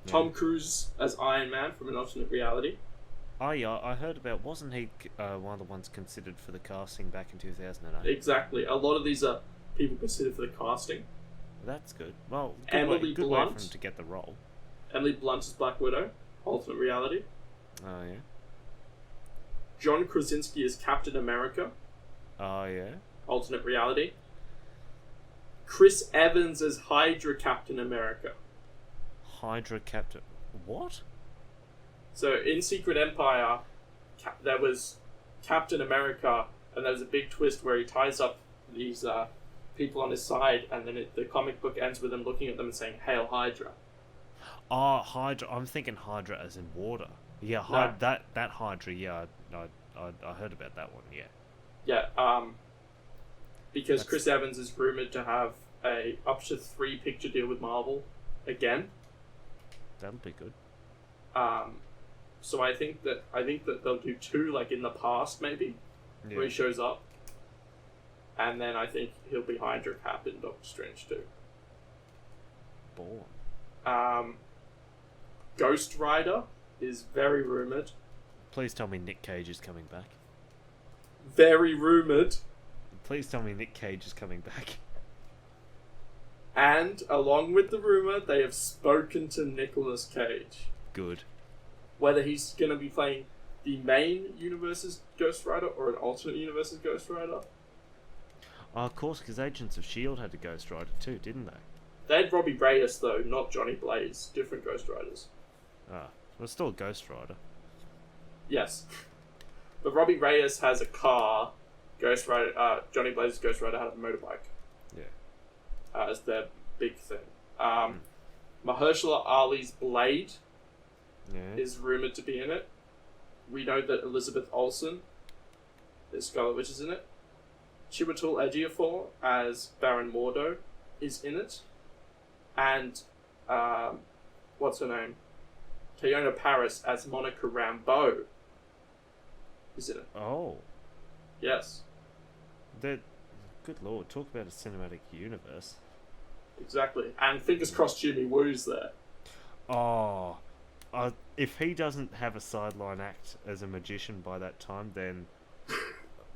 Yeah. Tom Cruise as Iron Man from an alternate reality. Oh yeah, I heard about, wasn't he one of the ones considered for the casting back in 2008? Exactly. A lot of these are people considered for the casting. That's good. Well, good way for him to get the role. Emily Blunt as Black Widow, alternate reality. Oh yeah. John Krasinski as Captain America. Oh yeah. Alternate reality. Chris Evans as Hydra Captain America. Hydra Captain... What? So, in Secret Empire, there was Captain America, and there was a big twist where he ties up these people on his side, and then the comic book ends with him looking at them and saying, "Hail Hydra." Oh, Hydra. I'm thinking Hydra as in water. Yeah, No. that Hydra, yeah, I heard about that one, yeah. Yeah, because Chris Evans is rumoured to have a up to 3 picture deal with Marvel again. That'll be good. So I think that they'll do 2 like in the past maybe, where he shows up, and then I think he'll be Hydra Cap in Doctor Strange 2. Born. Ghost Rider is very rumoured. Please tell me Nick Cage is coming back. Very rumoured. Please tell me Nick Cage is coming back. And, along with the rumour, they have spoken to Nicolas Cage. Good. Whether he's going to be playing the main universe's Ghost Rider or an alternate universe's Ghost Rider. Oh, of course, because Agents of S.H.I.E.L.D. had a Ghost Rider too, didn't they? They had Robbie Reyes, though, not Johnny Blaze. Different Ghost Riders. Ah, well, still a Ghost Rider. Yes. But Robbie Reyes has a car. Ghost Rider, Johnny Blaze's Ghost Rider had a motorbike. Yeah. As their big thing. Mahershala Ali's Blade is rumoured to be in it. We know that Elizabeth Olsen, the Scarlet Witch, is in it. Chiwetel Ejiofor as Baron Mordo is in it. And, what's her name? Teyona Paris as Monica Rambeau is in it. Oh. Yes. Good lord, talk about a cinematic universe. Exactly. And fingers crossed Jimmy Woo's there. Oh. If he doesn't have a sideline act as a magician by that time, then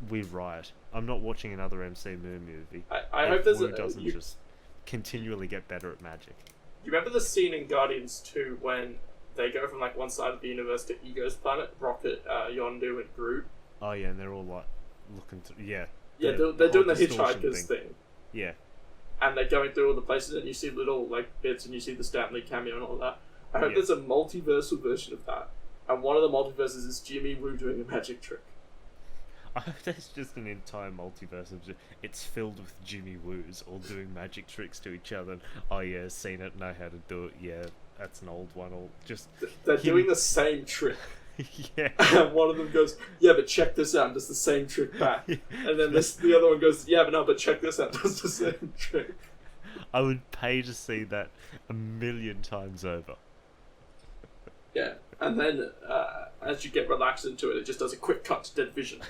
we riot. I'm not watching another MCU movie. I hope there's doesn't just continually get better at magic. You remember the scene in Guardians 2 when they go from like one side of the universe to Ego's planet, Rocket, Yondu, and Groot? Oh yeah, and they're all like looking through. Yeah. Yeah, they're doing the distortion Hitchhikers thing. Yeah. And they're going through all the places, and you see little like bits, and you see the Stanley cameo and all that. I hope there's a multiversal version of that, and one of the multiverses is Jimmy Woo doing a magic trick. I hope there's just an entire multiverse of it's filled with Jimmy Woos all doing magic tricks to each other. Oh yeah, seen it, know how to do it. Yeah, that's an old one. Or just they're doing the same trick. Yeah. And one of them goes, yeah, but check this out, and does the same trick back. And then the other one goes, yeah, but no, but check this out, does the same trick. I would pay to see that 1,000,000 times over. Yeah, and then as you get relaxed into it, it just does a quick cut to dead vision.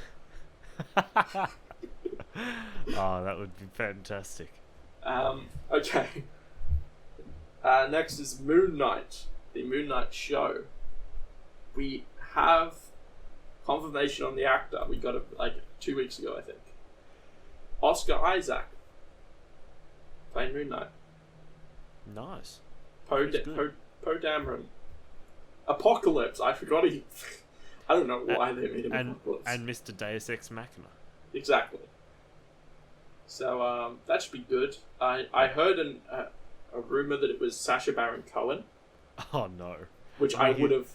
Oh, that would be fantastic. Okay. Next is Moon Knight, the Moon Knight show. We have confirmation on the actor. We got it like 2 weeks ago, I think. Oscar Isaac playing Moon Knight. Nice. Poe Dameron. Apocalypse. I forgot he. I don't know why they made him Apocalypse. And Mr. Deus Ex Machina. Exactly. So that should be good. I heard a rumor that it was Sacha Baron Cohen. Oh no. Which I would have.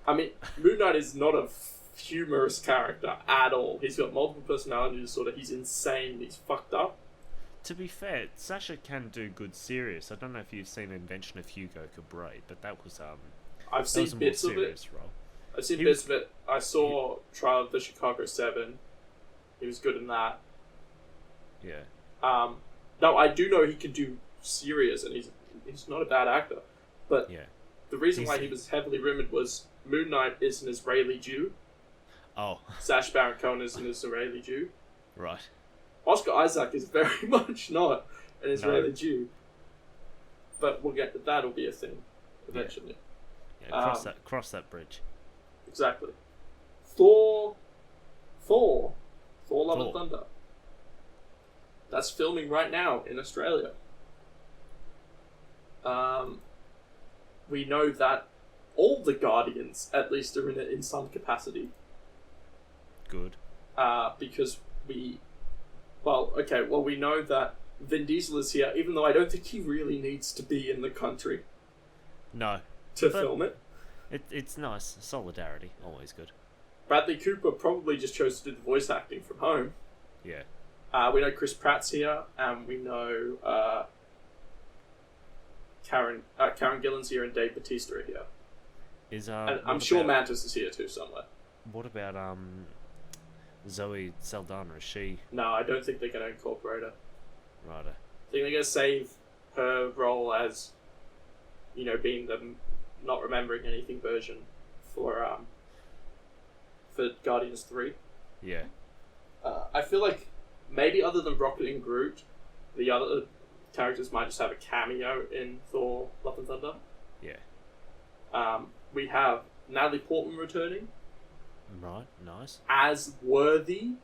I mean, Moon Knight is not a humorous character at all. He's got multiple personality disorder. He's insane. He's fucked up. To be fair, Sacha can do good serious. I don't know if you've seen Invention of Hugo Cabret, but that was I've seen bits of it. Role. I've seen bits of it. I saw Trial of the Chicago 7. He was good in that. Yeah. No, I do know he can do serious, and he's not a bad actor. But yeah. The reason why he was heavily rumoured was Moon Knight is an Israeli Jew. Oh. Sacha Baron Cohen is an Israeli Jew. Right. Oscar Isaac is very much not an Israeli Jew. But we'll get to that'll be a thing eventually. Yeah, cross that bridge. Exactly. Thor Love and Thunder. That's filming right now in Australia. We know that all the Guardians, at least, are in it in some capacity. Good. Because we know that Vin Diesel is here, even though I don't think he really needs to be in the country. No. To film it. It's nice. Solidarity, always good. Bradley Cooper probably just chose to do the voice acting from home. Yeah. We know Chris Pratt's here, and we know Karen Gillan's here, and Dave Bautista are here. And I'm sure Mantis is here too somewhere. What about Zoe Saldana? Is she? No, I don't think they're going to incorporate her. Right. I think they're going to save her role as, being the not remembering anything version for Guardians 3. Yeah. I feel like maybe other than Rocket and Groot, the other characters might just have a cameo in Thor: Love and Thunder. Yeah. We have Natalie Portman returning. Right, nice. As Worthy.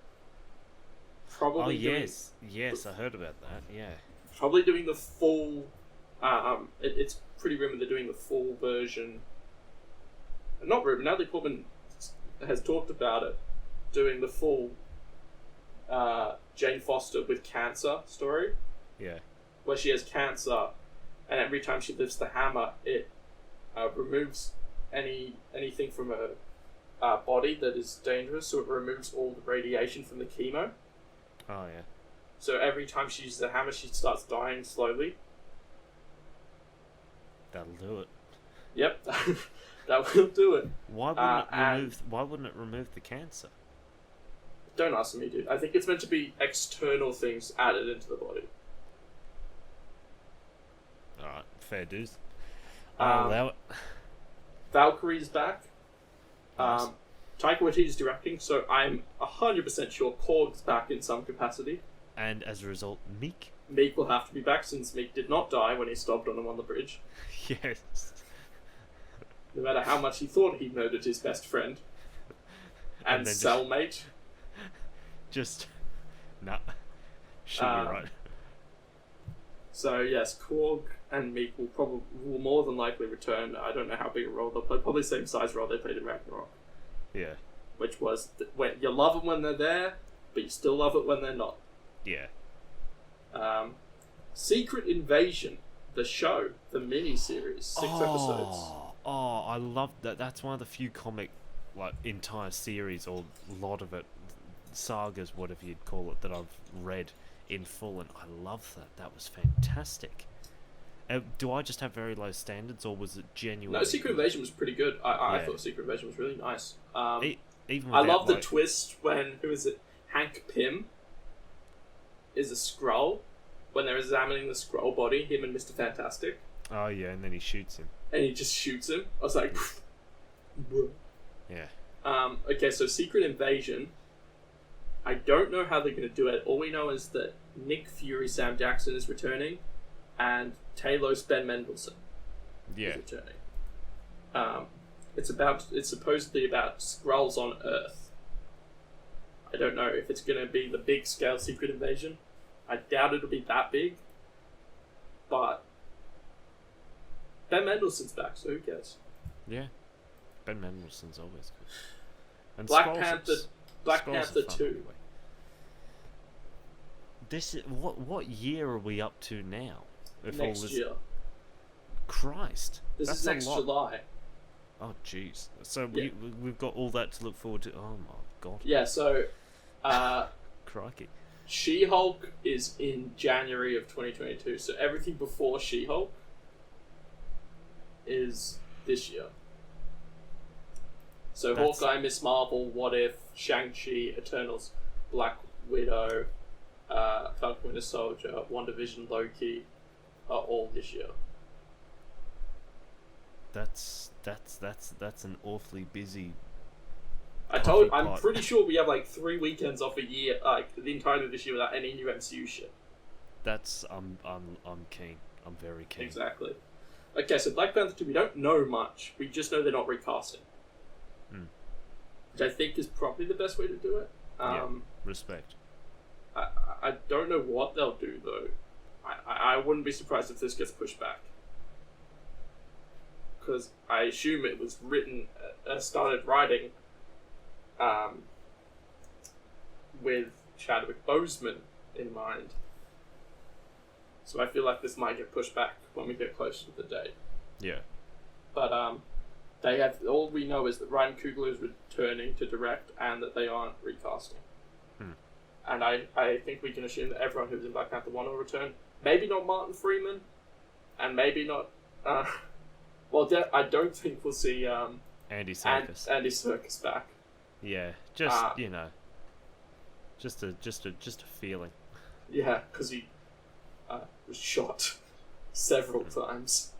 Probably. Oh yes, I heard about that. Yeah. Probably doing the full. It's pretty rumored they're doing the full version. Not rumored. Natalie Portman has talked about it, doing the full Jane Foster with cancer story. Yeah. Where she has cancer, and every time she lifts the hammer, it removes anything from her body that is dangerous. So it removes all the radiation from the chemo. Oh yeah. So every time she uses the hammer, she starts dying slowly. That'll do it. Yep, that will do it. Why wouldn't it remove the cancer? Don't ask me, dude. I think it's meant to be external things added into the body. Alright, fair dues. I'll allow it. Valkyrie's back. Nice. Taika Waititi's directing, so I'm 100% sure Korg's back in some capacity. And as a result, Meek? Meek will have to be back since Meek did not die when he stomped on him on the bridge. Yes. No matter how much he thought he murdered his best friend. And cellmate. Just... Nah. Should be right. So yes, Korg and Meek will more than likely return. I don't know how big a role they'll play. Probably the same size role they played in Ragnarok. Yeah. Which was when you love them when they're there, but you still love it when they're not. Yeah. Secret Invasion, the show, the mini-series, 6 episodes. Oh, I love that. That's one of the few comic, entire series, or a lot of it, sagas, whatever you'd call it, that I've read in full, and I love that. That was fantastic. Do I just have very low standards, or was it genuine? No, Secret Invasion was pretty good. I thought Secret Invasion was really nice. Even I love the like... twist when, who is it? Hank Pym is a Skrull. When they're examining the Skrull body, him and Mr. Fantastic. Oh yeah, and then he shoots him. And he just shoots him. I was like, yeah. Okay, so Secret Invasion. I don't know how they're going to do it. All we know is that Nick Fury, Sam Jackson is returning, and Talos Ben Mendelsohn is returning. It's supposedly about Skrulls on Earth. I don't know if it's going to be the big scale Secret Invasion. I doubt it'll be that big, but Ben Mendelsohn's back, so who cares? Yeah, Ben Mendelsohn's always good. And Black Skrulls Panther 2. Anyway. This is, what year are we up to now? If Next year. Christ, this that's is next July. Oh jeez. So we've got all that to look forward to. Oh my god. Yeah. So, crikey. She-Hulk is in January of 2022. So everything before She-Hulk is this year. So Hawkeye, Miss Marvel, What If, Shang-Chi, Eternals, Black Widow, Falcon Winter Soldier, WandaVision, Loki are all this year. That's an awfully busy. I'm pretty sure we have like 3 weekends off a year, like the entirety of this year without any new MCU shit. That's I'm keen. I'm very keen. Exactly. Okay, so Black Panther 2, we don't know much. We just know they're not recasting. Which I think is probably the best way to do it. Respect. I don't know what they'll do though. I wouldn't be surprised if this gets pushed back. Because I assume it was written, started writing with Chadwick Boseman in mind. So I feel like this might get pushed back when we get closer to the date. Yeah. But they have, all we know is that Ryan Coogler is returning to direct and that they aren't recasting. And I think we can assume that everyone who's in Black Panther 1 will return. Maybe not Martin Freeman, and maybe not... I don't think we'll see Andy Serkis. Andy Serkis back. Yeah, just just a feeling. Yeah, because he was shot several times.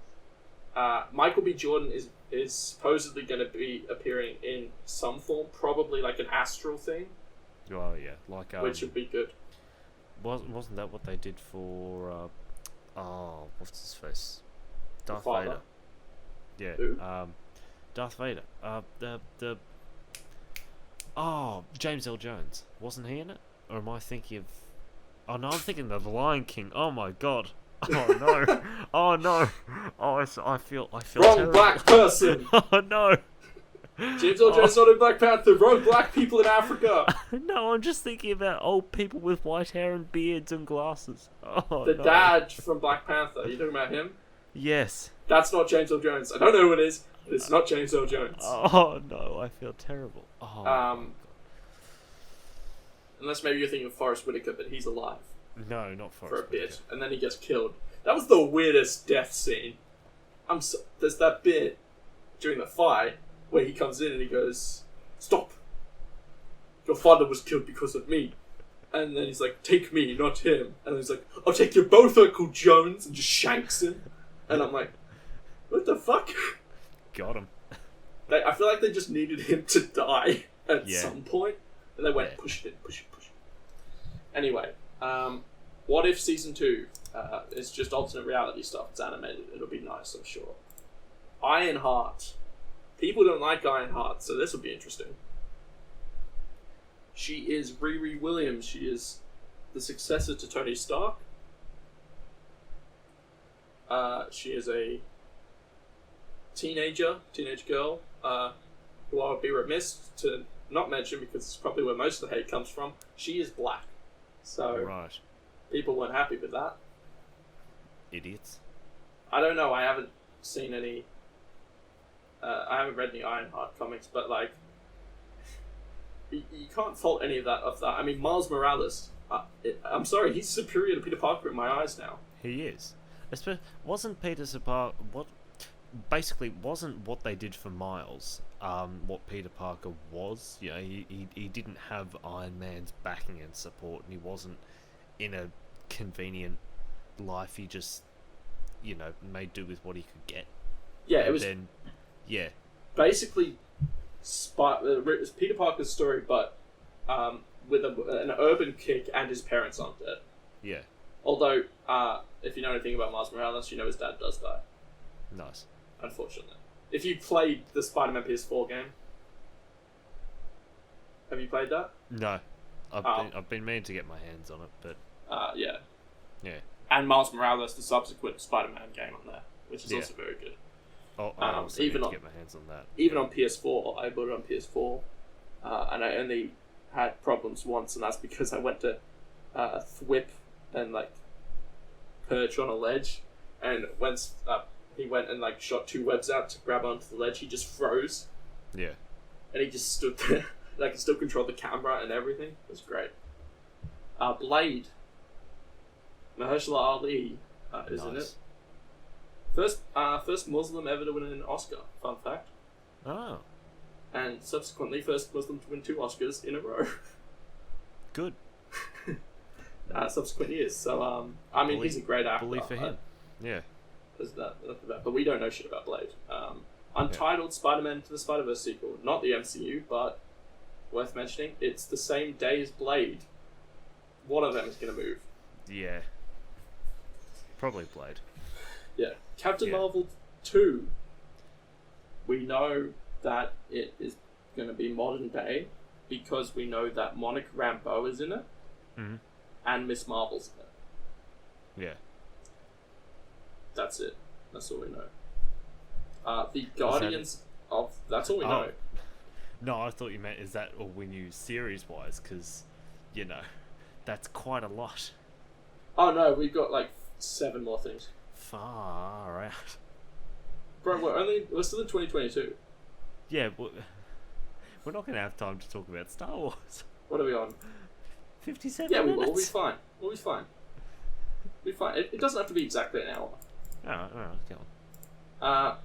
Michael B. Jordan is supposedly going to be appearing in some form, probably like an astral thing. Oh yeah, like which would be good. Wasn't that what they did for? What's his face? Darth Vader. Yeah. Who? Darth Vader. James L. Jones. Wasn't he in it? Or am I thinking of? Oh no, I'm thinking of the Lion King. Oh my god. Oh no. Oh no. Oh, I feel Wrong terrible. black person. Oh no. James L. Jones not in Black Panther. Wrong black people in Africa. No, I'm just thinking about old people with white hair and beards and glasses. Oh, the dad from Black Panther. You talking about him? Yes. That's not James L. Jones. I don't know who it is, but it's not James L. Jones. Oh no, I feel terrible. Oh. Unless maybe you're thinking of Forrest Whitaker, but he's alive. No, not Forrest for a Whitaker. bit, and then he gets killed. That was the weirdest death scene. There's that bit during the fight where he comes in and he goes, "Stop! Your father was killed because of me." And then he's like, "Take me, not him." And then he's like, "I'll take you both, Uncle Jones," and just shanks him. And I'm like, what the fuck? Got him. I feel like they just needed him to die at some point. And they went, push it. Anyway, What If Season 2 is just alternate reality stuff. It's animated. It'll be nice, I'm sure. Ironheart. People don't like Ironheart, so this will be interesting. She is Riri Williams. She is the successor to Tony Stark. She is a teenage girl, who I would be remiss to not mention because it's probably where most of the hate comes from. She is black. So right. People weren't happy with that. Idiots. I don't know, I haven't seen any... I haven't read any Ironheart comics, but like... You can't fault any of that off that. I mean, Miles Morales, I'm sorry, he's superior to Peter Parker in my eyes now. He is. Wasn't Peter Parker what? Basically, wasn't what they did for Miles, what Peter Parker was. You know, he didn't have Iron Man's backing and support, and he wasn't in a convenient life. He just, made do with what he could get. Yeah, and it was then, yeah, basically it was Peter Parker's story, but with an urban kick, and his parents aren't dead. yeah, Although, if you know anything about Miles Morales, you know his dad does die, nice. unfortunately. If you played the Spider-Man PS4 game, have you played that? No, I've been meaning to get my hands on it, but Yeah. yeah. And Miles Morales, the subsequent Spider-Man game on there, which is Yeah. also very good. I also even need on- to get my hands on that. Even on PS4, I bought it on PS4, and I only had problems once, and that's because I went to thwip and perch on a ledge, and when he went and shot two webs out to grab onto the ledge, he just froze, Yeah, and he just stood there. I could still control the camera and everything. It was great. Blade. Mahershala Ali is in it. First Muslim ever to win an Oscar. Fun fact. Oh, And subsequently, first Muslim to win 2 Oscars in a row. good. Subsequent years. So, I mean, he's a great actor. Believe for him. Yeah. There's that, but we don't know shit about Blade. Untitled Spider-Man Into the Spider-Verse sequel. Not the MCU, but worth mentioning. It's the same day as Blade. One of them is going to move. Yeah. Probably Blade. Yeah. Captain Yeah. Marvel 2. We know that it is going to be modern day because we know that Monica Rambeau is in it Mm-hmm. and Miss Marvel's in it. Yeah. That's it. That's all we know. The Guardians of... That's all we know. No, I thought you meant, is that all we knew series-wise? Because, that's quite a lot. Oh no, we've got 7 more things. Far out. Bro, we're still in 2022. Yeah, we're not going to have time to talk about Star Wars. What are we on? 57 Yeah, we minutes. will. We'll be fine. We'll be fine. We'll be fine. It doesn't have to be exactly an hour. Alright, go on.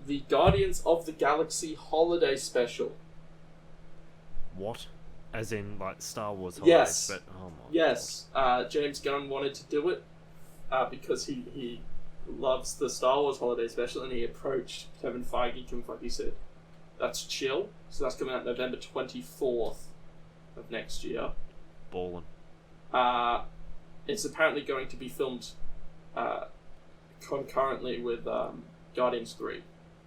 The Guardians of the Galaxy Holiday Special. What? As in, Star Wars holidays? Yes. But, oh my Yes, James Gunn wanted to do it because he loves the Star Wars Holiday Special, and he approached Kevin Feige. Kevin Feige said, "That's chill." So that's coming out November 24th of next year. God. Ballin'. It's apparently going to be filmed concurrently with Guardians 3,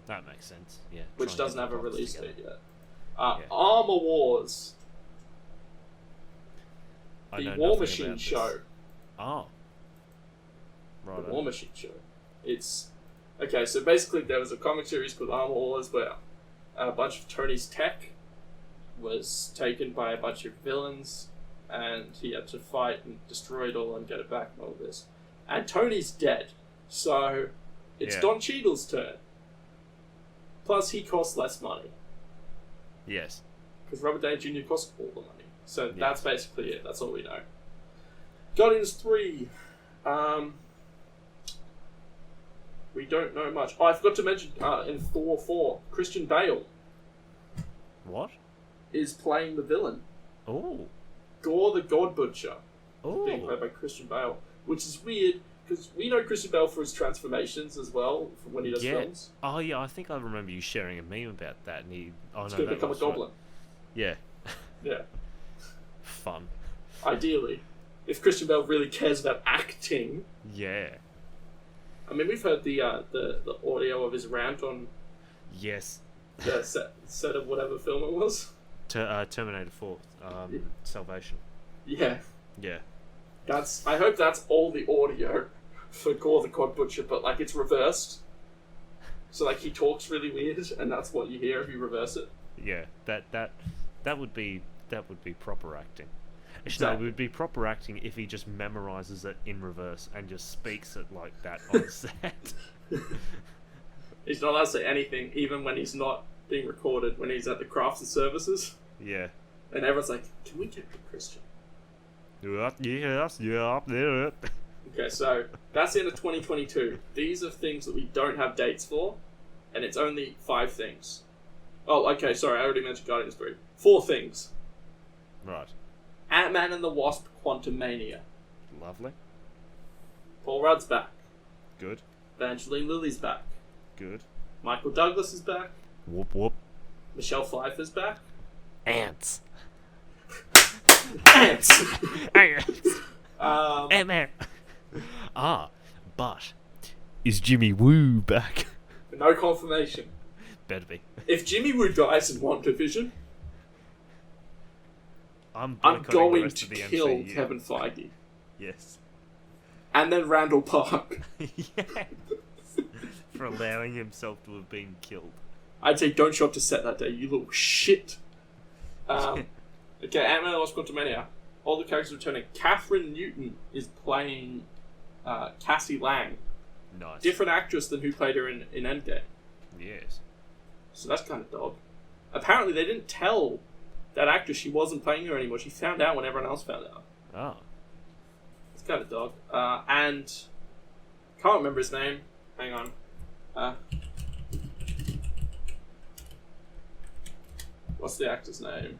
That makes sense, yeah. which Try and doesn't get have a the plots release together. date yet. Yeah. Armor Wars, I the know War nothing Machine about this. show. Oh. Right. The War Machine show. It's okay. So basically, there was a comic series called Armor Wars where a bunch of Tony's tech was taken by a bunch of villains, and he had to fight and destroy it all and get it back and all this. And Tony's dead, so it's Yeah. Don Cheadle's turn. Plus, he costs less money Yes. because Robert Downey Jr. costs all the money. So Yeah. that's basically it. That's all we know. Guardians 3. We don't know much. Oh, I forgot to mention in Thor 4, Christian Bale What? is playing the villain. Oh. Gore the God Butcher, being Oh. played by Christian Bale, which is weird because we know Christian Bale for his transformations as well from when he does Yeah. films. Oh, yeah, I think I remember you sharing a meme about that, and he... Oh, He's no, going to that become a was right. goblin. Yeah. Yeah, Fun. ideally. If Christian Bale really cares about acting. Yeah. I mean, we've heard the audio of his rant on Yes. the set of whatever film it was. Terminator 4. Salvation. Yeah. Yeah. I hope that's all the audio for Gore the God Butcher, but it's reversed. So he talks really weird, and that's what you hear if you reverse it. Yeah. That would be proper acting. Actually, no, Exactly. it would be proper acting if he just memorizes it in reverse and just speaks it like that on set. He's not allowed to say anything, even when he's not being recorded, when he's at the crafts and services. Yeah. And everyone's like, can we get the Christian? Yes, yeah, yeah. Okay, so that's the end of 2022. These are things that we don't have dates for, and it's only 5 things. Oh, okay, sorry, I already mentioned Guardians 3. 4 things. Right. Ant-Man and the Wasp: Quantumania. Lovely. Paul Rudd's back. Good. Evangeline Lilly's back. Good. Michael Douglas is back. Whoop whoop. Michelle Pfeiffer's back. Ants. Ants! Ants. Ant-Man. But is Jimmy Woo back? No confirmation. Better be. If Jimmy Woo dies in Wandavision, I'm going to kill MCU. Kevin Feige. Yes. And then Randall Park. Yes. For allowing himself to have been killed. I'd say don't show up to set that day, you little shit. Okay, Ant-Man and the Wasp: Quantumania. All the characters returning. Catherine Newton is playing Cassie Lang. Nice. Different actress than who played her in Endgame. Yes. So that's kind of dog. Apparently they didn't tell that actress she wasn't playing her anymore. She found out when everyone else found out. Oh. It's kind of dog. And can't remember his name. Hang on. What's the actor's name?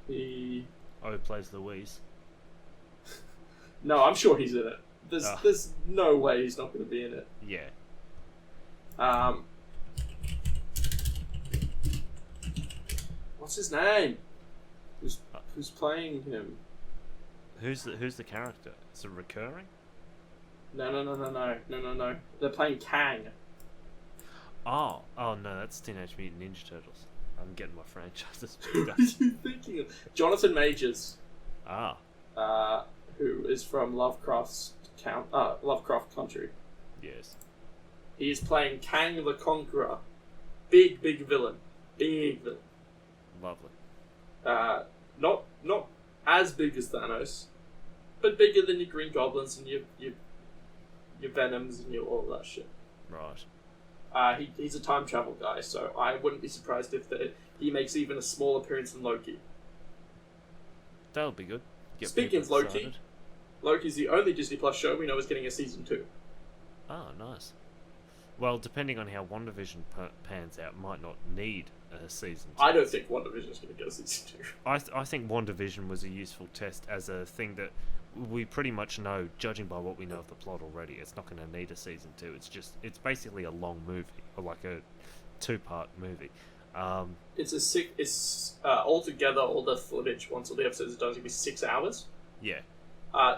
He... Oh, he plays Louise. No, I'm sure he's in it. There's no way he's not going to be in it. Yeah. What's his name? Who's playing him? Who's the character? Is it recurring? No. They're playing Kang. Oh no, that's Teenage Mutant Ninja Turtles. I'm getting my franchises Who mixed are up. you thinking of? Jonathan Majors. Ah. Who is from Lovecraft Country. Yes. He is playing Kang the Conqueror. Big villain. Lovely. Not as big as Thanos, but bigger than your Green Goblins and your Venoms and all of that shit. Right. He's a time travel guy, so I wouldn't be surprised if he makes even a small appearance in Loki. That would be good. Get Speaking of people Loki, excited. Loki's the only Disney Plus show we know is getting a season 2. Oh, nice. Well, depending on how WandaVision pans out, might not need a season 2. I don't think WandaVision is going to get a season 2. I think WandaVision was a useful test as a thing that we pretty much know, judging by what we know of the plot already. It's not going to need a season 2. It's basically a long movie, or like a 2-part movie. It's altogether, all the footage, once all the episodes are done, is going to be 6 hours. Yeah.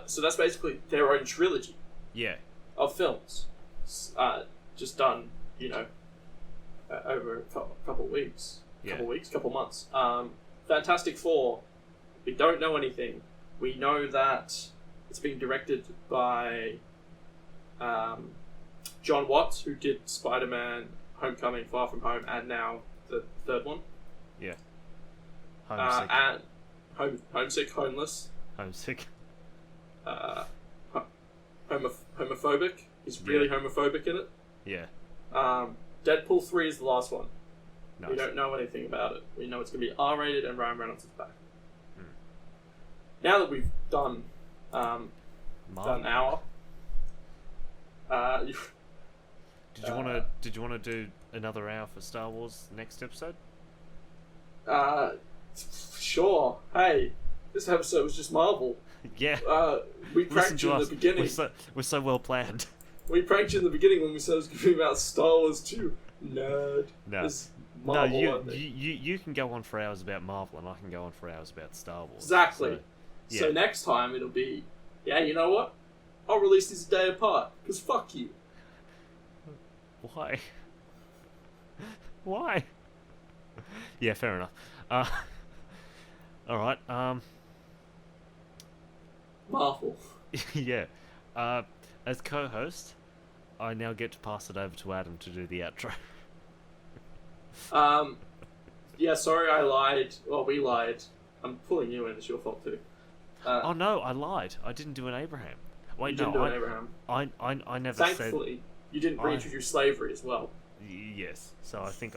So that's basically their own trilogy. Yeah. Of films. Just done, over a couple weeks. Couple months. Fantastic Four. We don't know anything. We know that it's being directed by John Watts, who did Spider-Man, Homecoming, Far From Home, and now the third one. Yeah. Homesick, Homeless. Homesick. Homophobic. He's really homophobic in it. Yeah. Deadpool 3 is the last one. Nice. We don't know anything about it. We know it's going to be R-rated and Ryan Reynolds is back. Now that we've done an hour, Did you want to do another hour for Star Wars next episode? Sure. Hey, this episode was just Marvel. Yeah. We pranked you in the beginning. We're so well planned. We pranked you in the beginning when we said it was going to be about Star Wars too. Nerd. No. Marvel, you can go on for hours about Marvel, and I can go on for hours about Star Wars. Exactly. So So next time it'll be, you know what? I'll release these a day apart, because fuck you. Why? Why? Yeah, fair enough. Alright, Marvel. yeah. As co-host, I now get to pass it over to Adam to do the outro. Yeah, sorry I lied. Well, we lied. I'm pulling you in, it's your fault too. Oh no, I lied. I didn't do an Abraham. Wait, you didn't do an Abraham. I never said... Thankfully, you didn't reintroduce slavery as well. Yes, so I think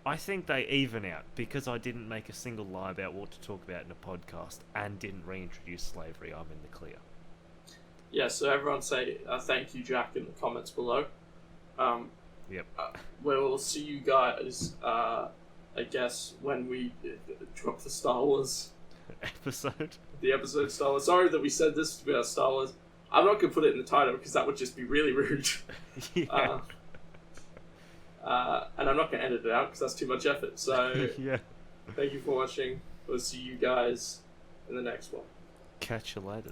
I think they even out because I didn't make a single lie about what to talk about in a podcast and didn't reintroduce slavery. I'm in the clear. yeah, so everyone say thank you, Jack, in the comments below. Yep. We'll see you guys, I guess, when we drop the Star Wars Episode. the episode Star Wars. Sorry that we said this to be our Star Wars. I'm not going to put it in the title because that would just be really rude. Yeah. And I'm not going to edit it out because that's too much effort. So Yeah. thank you for watching. We'll see you guys in the next one. Catch you later.